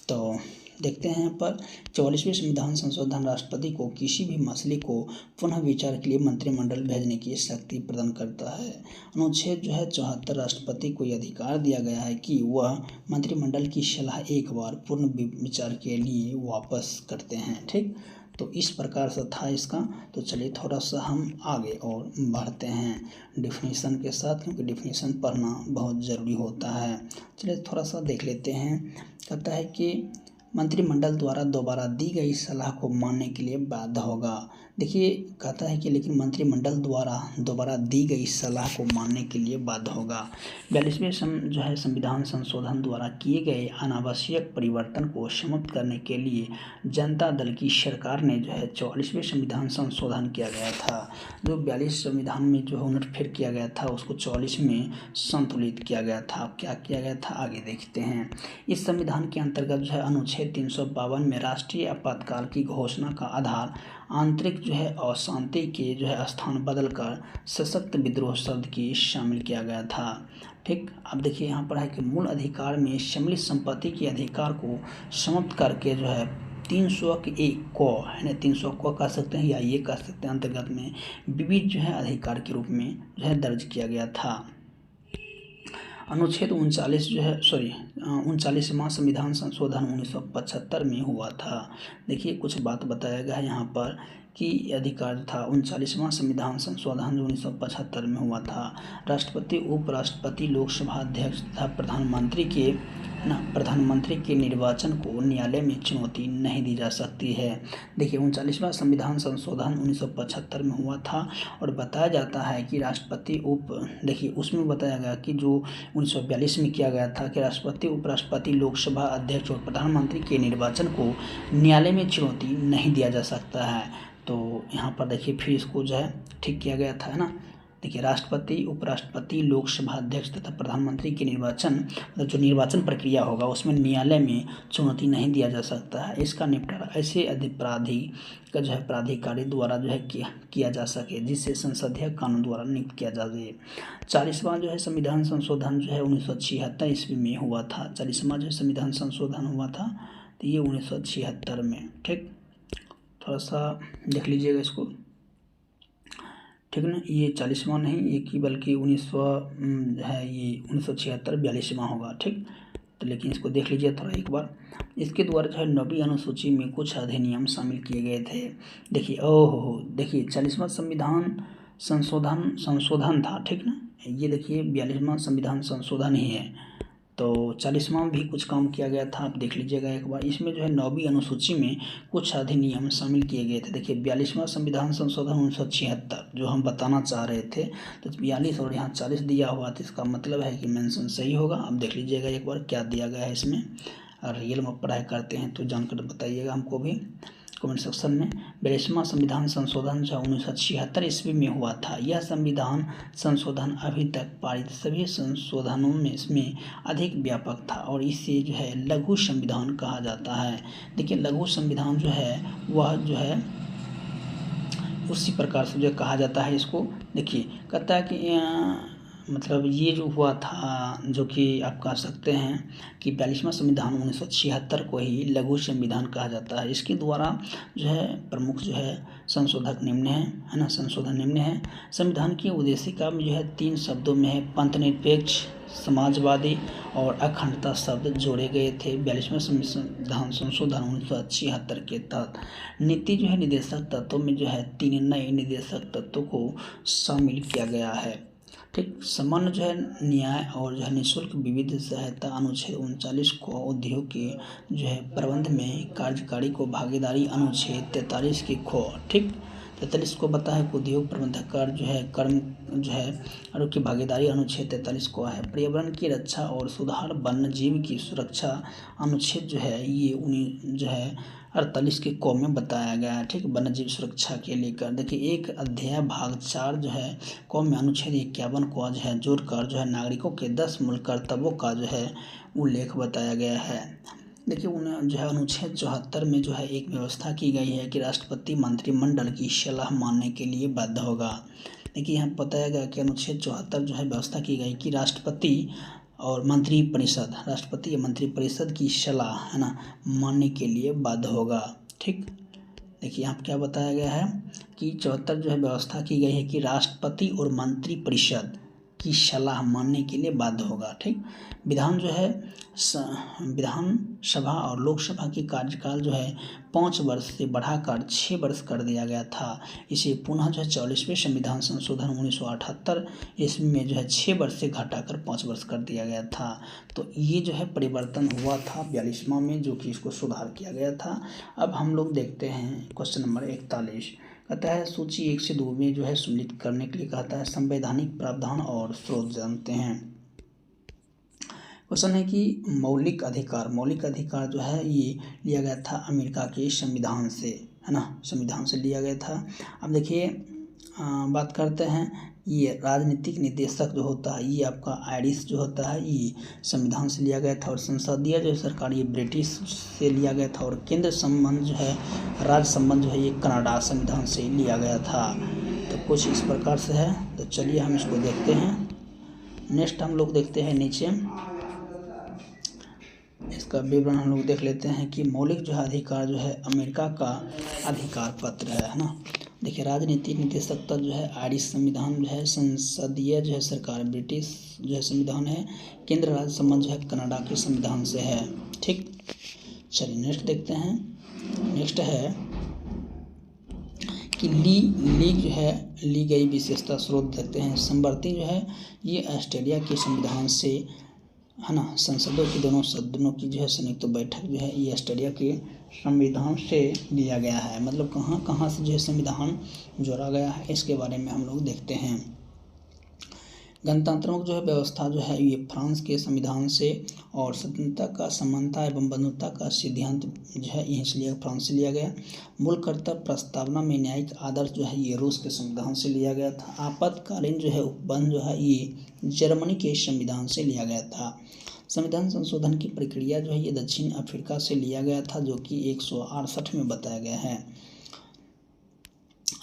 तो देखते हैं यहाँ पर 44वें संविधान संशोधन राष्ट्रपति को किसी भी मसले को पुनः विचार के लिए मंत्रिमंडल भेजने की शक्ति प्रदान करता है। अनुच्छेद जो है 74 राष्ट्रपति को यह अधिकार दिया गया है कि वह मंत्रिमंडल की सलाह एक बार पूर्ण विचार के लिए वापस करते हैं, ठीक। तो इस प्रकार से था इसका। तो चलिए थोड़ा सा हम आगे और बढ़ते हैं डिफिनीसन के साथ, क्योंकि डिफिनीसन पढ़ना बहुत ज़रूरी होता है। चलिए थोड़ा सा देख लेते हैं। कहता है कि मंत्रिमंडल द्वारा दोबारा दी गई सलाह को मानने के लिए बाध्य होगा। देखिए कहता है कि लेकिन मंत्रिमंडल द्वारा दोबारा दी गई सलाह को मानने के लिए बाध्य होगा। 42वें जो है संविधान संशोधन द्वारा किए गए अनावश्यक परिवर्तन को समाप्त करने के लिए जनता दल की सरकार ने जो है 44वें संविधान संशोधन किया गया था। जो 42 संविधान में जो है उलटफेर किया गया था उसको 44 में संतुलित किया गया था। क्या किया गया था, आगे देखते हैं। इस संविधान के अंतर्गत जो है अनुच्छेद 352 में राष्ट्रीय आपातकाल की घोषणा का आधार आंतरिक जो है अशांति के जो है स्थान बदलकर सशक्त विद्रोह शब्द की शामिल किया गया था, ठीक। अब देखिए यहाँ पर है कि मूल अधिकार में सम्मिलित संपत्ति के अधिकार को समाप्त करके जो है 301 को, है ना, 300 को कह सकते हैं या ये कह सकते हैं अंतर्गत में विविध जो है अधिकार के रूप में जो है दर्ज किया गया था। अनुच्छेद 39 जो है 39वां संविधान संशोधन 1975 में हुआ था। देखिए कुछ बात बताया गया है यहाँ पर कि अधिकार था 39वां संविधान संशोधन जो 1975 में हुआ था। राष्ट्रपति, उपराष्ट्रपति, लोकसभा अध्यक्ष तथा प्रधानमंत्री के निर्वाचन को न्यायालय में चुनौती नहीं दी जा सकती है। देखिए 39वां संविधान संशोधन 1975 में हुआ था और बताया जाता है कि राष्ट्रपति देखिए उसमें बताया गया कि जो 1942 में किया गया था कि राष्ट्रपति, उपराष्ट्रपति, लोकसभा अध्यक्ष और प्रधानमंत्री के निर्वाचन को न्यायालय में चुनौती नहीं दिया जा सकता है। तो यहाँ पर देखिए फिर इसको जो है ठीक किया गया था, है ना। देखिए राष्ट्रपति, उपराष्ट्रपति, लोकसभा अध्यक्ष तथा प्रधानमंत्री के निर्वाचन, मतलब जो निर्वाचन प्रक्रिया होगा उसमें न्यायालय में चुनौती नहीं दिया जा सकता है। इसका निपटारा ऐसे अपराधी का जो है प्राधिकारी द्वारा जो है किया जा सके जिससे संसदीय कानून द्वारा नियुक्त किया जा सके। 40वां जो है संविधान संशोधन जो है 1976 ईस्वी में हुआ था। 40वां जो है संविधान संशोधन हुआ था तो ये 1976 में, ठीक। थोड़ा सा देख लीजिएगा इसको, ठीक ना। ये 40वां नहीं, ये कि बल्कि 1900 है, ये 1976 42वां होगा, ठीक। तो लेकिन इसको देख लीजिए थोड़ा एक बार। इसके द्वारा जो है 9वीं अनुसूची में कुछ अधिनियम शामिल किए गए थे। देखिए देखिए 40वां संविधान संशोधन था, ठीक ना। ये देखिए 42वां संविधान संशोधन ही है। तो 40वां भी कुछ काम किया गया था, आप देख लीजिएगा एक बार। इसमें जो है 9वीं अनुसूची में कुछ अधिनियम शामिल किए गए थे। देखिए 42वां संविधान संशोधन 1976 जो हम बताना चाह रहे थे, तो 42 और यहाँ 40 दिया हुआ था, इसका मतलब है कि मेंशन सही होगा। आप देख लीजिएगा एक बार क्या दिया गया है इसमें। और रियल में पढ़ाई करते हैं तो जानकर बताइएगा हमको भी कमेंट सेक्शन में। 42वां संविधान संशोधन जो 1976 ईस्वी में हुआ था। यह संविधान संशोधन अभी तक पारित सभी संशोधनों में इसमें अधिक व्यापक था और इसे जो है लघु संविधान कहा जाता है। देखिए लघु संविधान जो है वह जो है उसी प्रकार से जो कहा जाता है इसको। देखिए कहता है कि मतलब ये जो हुआ था, जो कि आप कह सकते हैं कि 42वां संविधान 1976 को ही लघु संविधान कहा जाता है। इसके द्वारा जो है प्रमुख जो है संशोधक निम्न है ना, संशोधन निम्न है। संविधान की उद्देशिका में जो है 3 शब्दों में है पंथनिरपेक्ष, समाजवादी और अखंडता शब्द जोड़े गए थे। 42वां संविधान संशोधन 1976 के तहत नीति जो है निर्देशक तत्वों में जो है 3 नए निर्देशक तत्वों को शामिल किया गया है, ठीक। सामान्य जो है न्याय और जो है निःशुल्क विविध सहायता अनुच्छेद 39 को उद्योग के जो है प्रबंध में कार्यकारी को भागीदारी अनुच्छेद 43 की खो, ठीक। 43 को बता है कि उद्योग प्रबंधक कर जो है कर्म जो है और की भागीदारी अनुच्छेद 43 को है। पर्यावरण की रक्षा और सुधार, वन्य जीव की सुरक्षा अनुच्छेद जो है ये 48 के कौ में बताया गया है, ठीक। वन्य जीव सुरक्षा के लेकर देखिए 1 अध्याय भाग 4 जो है कौ में अनुच्छेद 51 को जो है जोड़कर जो है नागरिकों के 10 मूल कर्तव्यों का जो है उल्लेख बताया गया है। देखिए उन्हें जो है अनुच्छेद 74 में जो है एक व्यवस्था की गई है कि राष्ट्रपति मंत्रिमंडल की सलाह मानने के लिए बाध्य होगा। देखिए यहाँ बताया गया कि अनुच्छेद 74 जो है व्यवस्था की गई कि राष्ट्रपति और मंत्रिपरिषद, राष्ट्रपति या मंत्रिपरिषद की सलाह है ना मानने के लिए बाध्य होगा, ठीक। देखिए यहाँ क्या बताया गया है कि 74 जो है व्यवस्था की गई है कि राष्ट्रपति और मंत्रिपरिषद की सलाह मानने के लिए बाध्य होगा, ठीक। विधान जो है विधानसभा और लोकसभा की कार्यकाल जो है 5 वर्ष से बढ़ाकर 6 वर्ष कर दिया गया था। इसे पुनः जो है 44वें संविधान संशोधन 1978 ईस्वी में जो है 6 वर्ष से घटाकर 5 वर्ष कर दिया गया था। तो ये जो है परिवर्तन हुआ था 42वां में, जो कि इसको सुधार किया गया था। अब हम लोग देखते हैं क्वेश्चन नंबर 41। कहता है सूची 1 से 2 में जो है सम्मिलित करने के लिए कहता है संवैधानिक प्रावधान और स्रोत जानते हैं। क्वेश्चन है कि मौलिक अधिकार जो है ये लिया गया था अमेरिका के संविधान से, है ना, संविधान से लिया गया था। अब देखिए बात करते हैं ये राजनीतिक निर्देशक जो होता है ये आपका आयरिश जो होता है ये संविधान से लिया गया था, और संसदीय जो सरकार ये ब्रिटिश से लिया गया था, और केंद्र संबंध जो है राज्य संबंध जो है ये कनाडा संविधान से लिया गया था। तो कुछ इस प्रकार से है। तो चलिए हम इसको देखते हैं। नेक्स्ट हम लोग देखते हैं नीचे इसका विवरण हम लोग देख लेते हैं कि मौलिक जो है अधिकार जो है अमेरिका का अधिकार पत्र है ना। देखिए राजनीतिक निदेशकता जो है आयरिश संविधान जो है, संसदीय जो है सरकार ब्रिटिश जो है संविधान है, केंद्र राज्य संबंध जो है कनाडा के संविधान से है। ठीक, चलिए नेक्स्ट देखते हैं। नेक्स्ट है कि ली जो है ली गई विशेषता स्रोत देखते हैं। समवर्ती जो है ये ऑस्ट्रेलिया के संविधान से है ना, संसदों की दोनों सदनों की जो है संयुक्त बैठक जो है ये ऑस्ट्रेलिया के संविधान से लिया गया है। मतलब कहाँ कहाँ से जो है संविधान जोड़ा गया है इसके बारे में हम लोग देखते हैं। गणतंत्रात्मक जो है व्यवस्था जो है ये फ्रांस के संविधान से, और स्वतंत्रता का समानता एवं बंधुता का सिद्धांत जो है यहीं से लिया, फ्रांस से लिया गया। मूल कर्तव्य प्रस्तावना में न्यायिक आदर्श जो है ये रूस के संविधान से लिया गया था। आपातकालीन जो है उपबंध जो है ये जर्मनी के संविधान से लिया गया था। संविधान संशोधन की प्रक्रिया जो है ये दक्षिण अफ्रीका से लिया गया था, जो कि 168 में बताया गया है।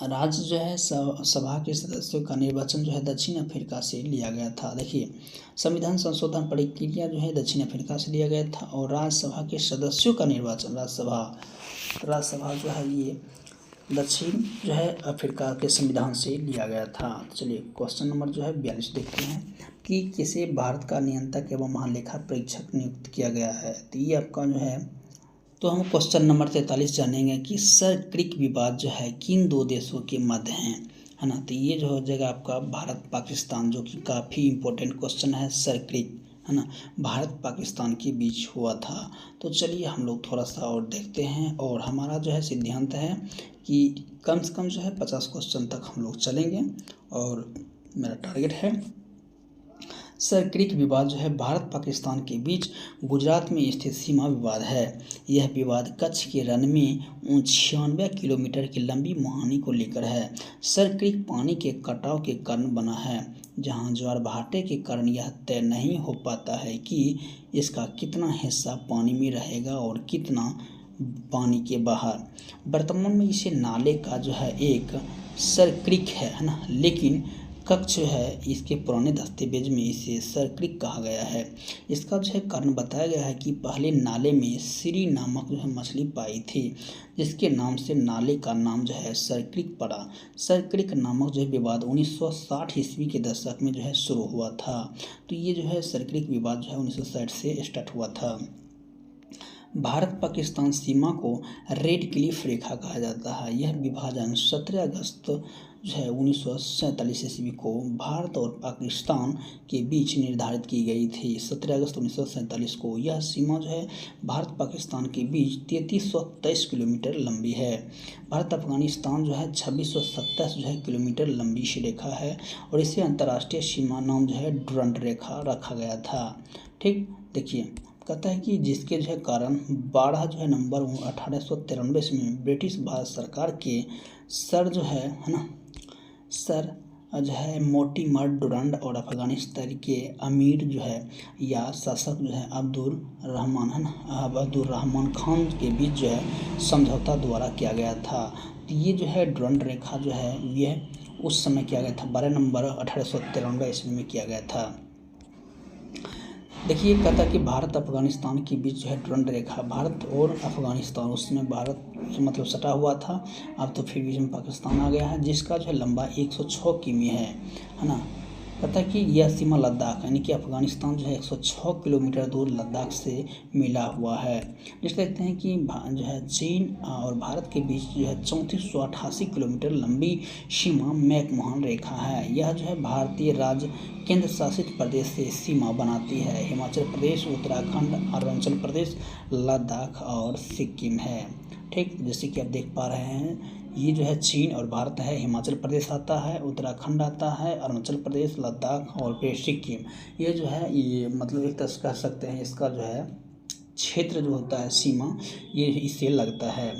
राज्य जो है सभा के सदस्यों का निर्वाचन जो है दक्षिण अफ्रीका से लिया गया था। देखिए संविधान संशोधन प्रक्रिया जो है दक्षिण अफ्रीका से लिया गया था, और राज्यसभा के सदस्यों का निर्वाचन राज्यसभा जो है ये दक्षिण जो है अफ्रीका के संविधान से लिया गया था। चलिए क्वेश्चन नंबर जो है 42 देखते हैं कि किसे भारत का नियंत्रक एवं महालेखा परीक्षक नियुक्त किया गया है। तो ये आपका जो है, तो हम क्वेश्चन नंबर 43 जानेंगे कि सर क्रिक विवाद जो है किन दो देशों के मध्य है ना। तो ये जो हो जाएगा आपका भारत पाकिस्तान, जो कि काफ़ी इम्पोर्टेंट क्वेश्चन है। सर क्रिक है ना, भारत पाकिस्तान के बीच हुआ था। तो चलिए हम लोग थोड़ा सा और देखते हैं, और हमारा जो है सिद्धांत है कि कम से कम जो है 50 क्वेश्चन तक हम लोग चलेंगे, और मेरा टारगेट है। सर क्रिक विवाद जो है भारत पाकिस्तान के बीच गुजरात में स्थित सीमा विवाद है। यह विवाद कच्छ के रण में 96 किलोमीटर की लंबी मुहानी को लेकर है। सर क्रिक पानी के कटाव के कारण बना है, जहां ज्वार भाटे के कारण यह तय नहीं हो पाता है कि इसका कितना हिस्सा पानी में रहेगा और कितना पानी के बाहर। वर्तमान में इसे नाले का जो है एक सर क्रिक है ना, लेकिन कक्ष है इसके पुराने दस्तावेज में इसे सर क्रिक कहा गया है। इसका जो है कारण बताया गया है कि पहले नाले में सीरी नामक जो है मछली पाई थी, जिसके नाम से नाले का नाम जो है सर क्रिक पड़ा। सर क्रिक नामक जो है विवाद 1960 ईस्वी के दशक में जो है शुरू हुआ था। तो ये जो है सर क्रिक विवाद जो है 1960 से स्टार्ट हुआ था। भारत पाकिस्तान सीमा को रेड क्लिफ रेखा कहा जाता है। यह विभाजन 17 अगस्त जो है 1947 ईस्वी को भारत और पाकिस्तान के बीच निर्धारित की गई थी। 17 अगस्त 1947 को यह सीमा जो है भारत पाकिस्तान के बीच 3323 किलोमीटर लंबी है। भारत अफगानिस्तान जो है 2627 जो है किलोमीटर लंबी रेखा है, और इसे अंतर्राष्ट्रीय सीमा नाम जो है डुरंड रेखा रखा गया था। ठीक, देखिए कहता है कि जिसके जो है कारण 12 जो है नवंबर 1893 में ब्रिटिश भारत सरकार के सर जो है ना, सर जो है मोर्टिमर डुरंड और अफगानिस्तान के अमीर जो है या शासक जो है अब्दुल रहमान खान के बीच जो है समझौता द्वारा किया गया था। तो ये जो है डुरंड रेखा जो है यह उस समय किया गया था, 12 नवंबर 1893 ईस्वी में किया गया था। देखिए कहता है कि भारत अफगानिस्तान के बीच जो है डुरंड रेखा, भारत और अफगानिस्तान उसमें भारत से मतलब सटा हुआ था, अब तो फिर बीच में पाकिस्तान आ गया है, जिसका जो है लंबा 106 किमी है ना। कहता है कि यह सीमा लद्दाख यानी कि अफगानिस्तान जो है 106 किलोमीटर दूर लद्दाख से मिला हुआ है। जिस कहते हैं कि जो है चीन और भारत के बीच जो है 3488 किलोमीटर लंबी सीमा मैकमोहन रेखा है। यह जो है भारतीय राज्य केंद्र शासित प्रदेश से सीमा बनाती है। हिमाचल प्रदेश, उत्तराखंड, अरुणाचल प्रदेश, लद्दाख और सिक्किम है। ठीक, जैसे कि आप देख पा रहे हैं ये जो है चीन और भारत है, हिमाचल प्रदेश आता है, उत्तराखंड आता है, अरुणाचल प्रदेश, लद्दाख और फिर सिक्किम। ये जो है ये मतलब एक तरह से कह सकते हैं इसका जो है क्षेत्र जो होता है सीमा ये इससे लगता है।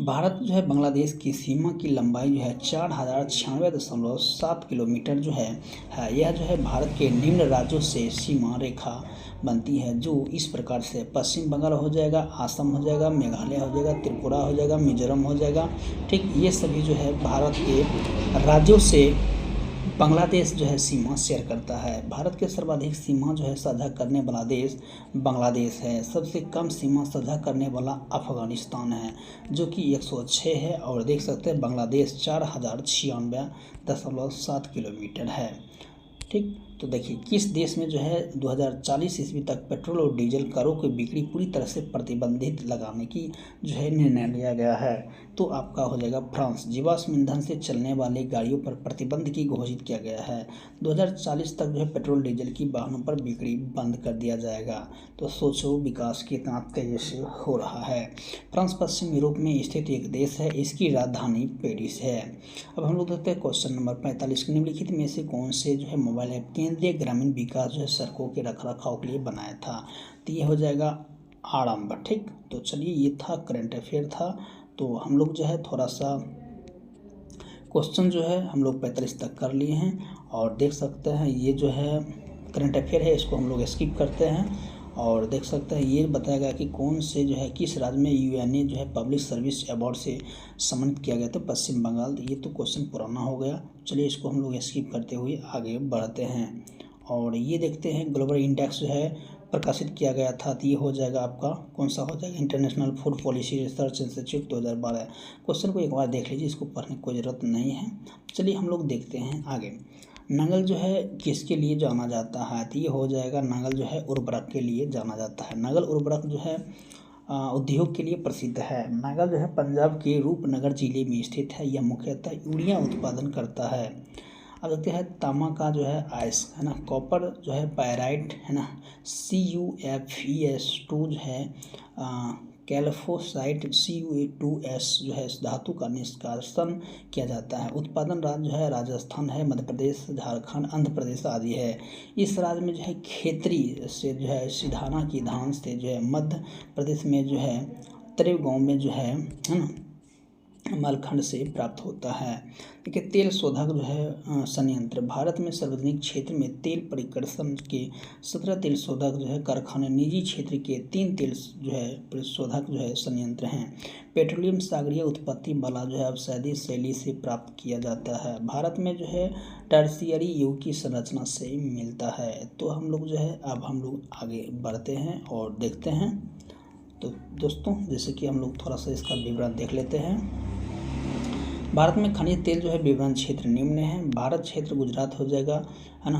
भारत जो है बांग्लादेश की सीमा की लंबाई जो है 4096.7 किलोमीटर जो है यह जो है भारत के निम्न राज्यों से सीमा रेखा बनती है, जो इस प्रकार से पश्चिम बंगाल हो जाएगा, असम हो जाएगा, मेघालय हो जाएगा, त्रिपुरा हो जाएगा, मिजोरम हो जाएगा। ठीक, ये सभी जो है भारत के राज्यों से बांग्लादेश जो है सीमा शेयर करता है। भारत के सर्वाधिक सीमा जो है साझा करने वाला देश बांग्लादेश है। सबसे कम सीमा साझा करने वाला अफगानिस्तान है जो कि 106 है। और देख सकते हैं बांग्लादेश 4096.7 किलोमीटर है। ठीक, तो देखिए किस देश में जो है 2040 ईस्वी तक पेट्रोल और डीजल कारों की बिक्री पूरी तरह से प्रतिबंधित लगाने की जो है निर्णय लिया गया है। तो आपका हो जाएगा फ्रांस। जीवाश्म ईंधन से चलने वाली गाड़ियों पर प्रतिबंध की घोषित किया गया है। 2040 तक जो है पेट्रोल डीजल की वाहनों पर बिक्री बंद कर दिया जाएगा। तो सोचो विकास कितना तेजी से हो रहा है। फ्रांस पश्चिम यूरोप में स्थित एक देश है। इसकी राजधानी पेरिस है। अब हम लोग देखते हैं क्वेश्चन नंबर 45। निम्नलिखित में से कौन से जो है मोबाइल ऐप केंद्रीय ग्रामीण विकास जो है सड़कों के रखरखाव के लिए बनाया था? तो ये हो जाएगा आरंभ। ठीक, तो चलिए ये था करंट अफेयर था। तो हम लोग जो है थोड़ा सा क्वेश्चन जो है हम लोग 45 तक कर लिए हैं। और देख सकते हैं ये जो है करंट अफेयर है, इसको हम लोग स्किप करते हैं। और देख सकते हैं ये बताएगा कि कौन से जो है किस राज्य में यूएनए जो है पब्लिक सर्विस अवार्ड से सम्मानित किया गया था? पश्चिम बंगाल। ये तो क्वेश्चन पुराना हो गया, चलिए इसको हम लोग स्किप करते हुए आगे बढ़ते हैं। और ये देखते हैं ग्लोबल इंडेक्स जो है प्रकाशित किया गया था। तो ये हो जाएगा आपका कौन सा हो जाएगा? International food policy research institute 2012। Question को एक बार देख लीजिए, इसको पढ़ने की कोई ज़रूरत नहीं है। चलिए हम लोग देखते हैं आगे। नंगल जो है किसके लिए जाना जाता है? तो ये हो जाएगा नंगल जो है उर्वरक के लिए जाना जाता है। नंगल उर्वरक जो है उद्योग के लिए प्रसिद्ध है। नंगल जो है पंजाब के रूपनगर जिले में स्थित है। यह मुख्यतः यूरिया उत्पादन करता है। अब देखते हैं तांबा का जो है आयस है ना, कॉपर जो है पायराइट है ना, CuFeS2 जो है कैल्फोसाइट Cu2S जो है धातु का निष्कासन किया जाता है। उत्पादन राज्य जो है राजस्थान है, मध्य प्रदेश, झारखंड, आंध्र प्रदेश आदि है। इस राज्य में जो है खेती से जो है सिधाना की धान से जो है मध्य प्रदेश में जो है तरेव गाँव में जो है ना मालखंड से प्राप्त होता है। देखिए तेल शोधक जो है संयंत्र। भारत में सार्वजनिक क्षेत्र में तेल परिक्रमण के 17 तेल शोधक जो है कारखाने, निजी क्षेत्र के 3 तेल जो है परिशोधक जो है संयंत्र हैं। पेट्रोलियम सागरीय उत्पत्ति वाला जो है अवसादी शैली से प्राप्त किया जाता है। भारत में जो है टर्शियरी युग की संरचना से मिलता है। तो हम लोग जो है अब हम लोग आगे बढ़ते हैं और देखते हैं। तो दोस्तों जैसे कि हम लोग थोड़ा सा इसका विवरण देख लेते हैं। भारत में खनिज तेल जो है विवरण क्षेत्र निम्न है। भारत क्षेत्र गुजरात हो जाएगा है ना,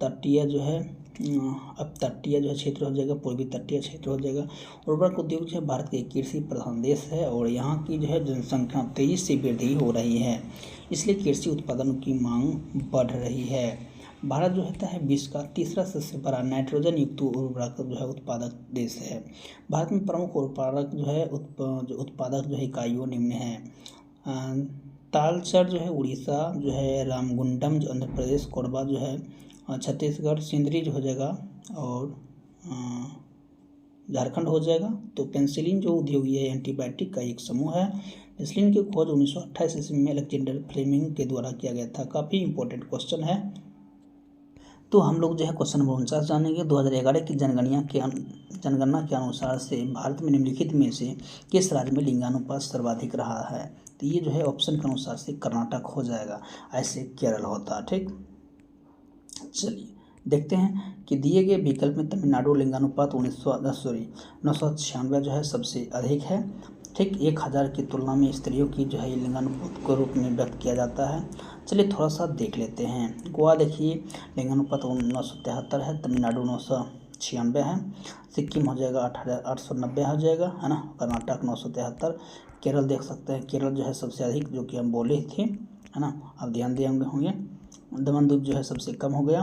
तटीय जो है अब तटीय जो है क्षेत्र हो जाएगा, पूर्वी तटीय क्षेत्र हो जाएगा। उर्वरक उद्योग जो है भारत के कृषि प्रधान देश है और यहाँ की जो है जनसंख्या तेजी से वृद्धि हो रही है, इसलिए कृषि उत्पादन की मांग बढ़ रही है। भारत जो होता है विश्व का तीसरा सबसे बड़ा नाइट्रोजन युक्त उर्वरक जो है उत्पादक देश है। भारत में प्रमुख उर्वरक जो है उत्पादक जो है इकाइयों निम्न है। तालचर जो है उड़ीसा जो है, रामगुंडम जो आंध्र प्रदेश, कोरबा जो है छत्तीसगढ़, सिंदरी जो हो जाएगा और झारखंड हो जाएगा। तो पेंसिलिन जो उद्योगी है एंटीबायोटिक का एक समूह है। पेंसिलिन की खोज 1928 ईस्वी में अलेक्जेंडर फ्लेमिंग के द्वारा किया गया था। काफ़ी इंपॉर्टेंट क्वेश्चन है। तो हम लोग जो है क्वेश्चन नंबर 49 जानेंगे। 2011 की जनगणना के अनुसार से भारत में निम्नलिखित में से किस राज्य में लिंगानुपात सर्वाधिक रहा है? तो ये जो है ऑप्शन के अनुसार से कर्नाटक हो जाएगा, ऐसे केरल होता। ठीक, चलिए देखते हैं कि दिए गए विकल्प में तमिलनाडु लिंगानुपात 996 जो है सबसे अधिक है। ठीक, 1000 की तुलना में स्त्रियों की जो है लिंगानुपात के रूप में व्यक्त किया जाता है। चलिए थोड़ा सा देख लेते हैं। गोवा देखिए लिंगानुपात 973 है, तमिलनाडु 996 है, सिक्किम हो जाएगा 8890 हो जाएगा है ना, कर्नाटक 973, केरल देख सकते हैं केरल जो है सबसे अधिक जो कि हम बोले थे है ना, आप ध्यान दिए होंगे। दमन द्वीप जो है सबसे कम हो गया।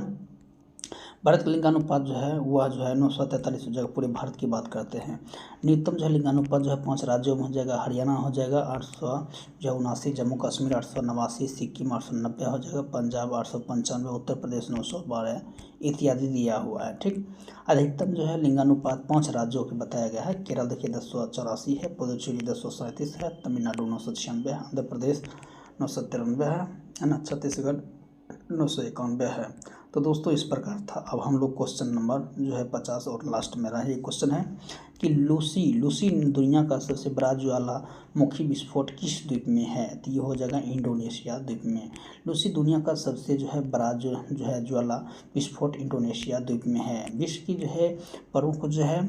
भारत का लिंगानुपात जो है वह जो है 943 हो जाएगा। पूरे भारत की बात करते हैं। न्यूनतम जो है लिंगानुपात जो है 5 राज्यों में हो जाएगा। हरियाणा हो जाएगा 879, जम्मू कश्मीर 889, सिक्किम 890 हो जाएगा, पंजाब 895, उत्तर प्रदेश 912 इत्यादि दिया हुआ है। ठीक, अधिकतम जो है लिंगानुपात 5 राज्यों के बताया गया है। केरल देखिए 1084 है, पुदुचेरी 1037 है, तमिलनाडु 996 है, आंध्र प्रदेश 993 है ना, छत्तीसगढ़ 991 है। तो दोस्तों इस प्रकार था। अब हम लोग क्वेश्चन नंबर जो है 50 और लास्ट मेरा ये क्वेश्चन है कि लूसी दुनिया का सबसे बड़ा ज्वालामुखी विस्फोट किस द्वीप में है। तो ये हो जाएगा इंडोनेशिया द्वीप में। लूसी दुनिया का सबसे जो है बड़ा जो है ज्वाला विस्फोट इंडोनेशिया द्वीप में है। विश्व की जो है प्रमुख जो है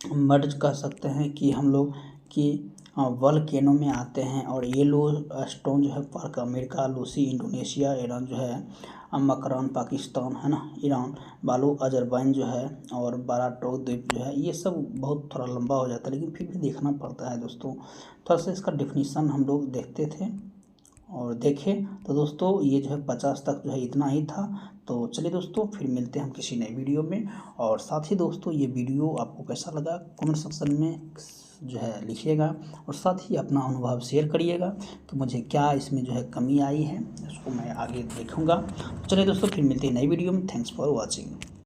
मर्ज कह सकते हैं कि हम लोग कि वोल्केनो में आते हैं। और येलो स्टोन जो है park America, Lucy Indonesia, Iran जो है, मकरान पाकिस्तान है ना, ईरान, बालू अजरबैजान जो है, और बाराटो द्वीप जो है। ये सब बहुत थोड़ा लंबा हो जाता है लेकिन फिर भी देखना पड़ता है दोस्तों। थोड़ा सा इसका डेफिनीसन हम लोग देखते थे और देखें। तो दोस्तों ये जो है 50 तक जो है इतना ही था। तो चलिए दोस्तों फिर मिलते हैं हम किसी नए वीडियो में। और साथ ही दोस्तों ये वीडियो आपको कैसा लगा कमेंट सेक्शन में जो है लिखिएगा, और साथ ही अपना अनुभव शेयर करिएगा कि मुझे क्या इसमें जो है कमी आई है, इसको मैं आगे देखूँगा। चलिए दोस्तों फिर मिलते हैं नई वीडियो में। Thanks for watching.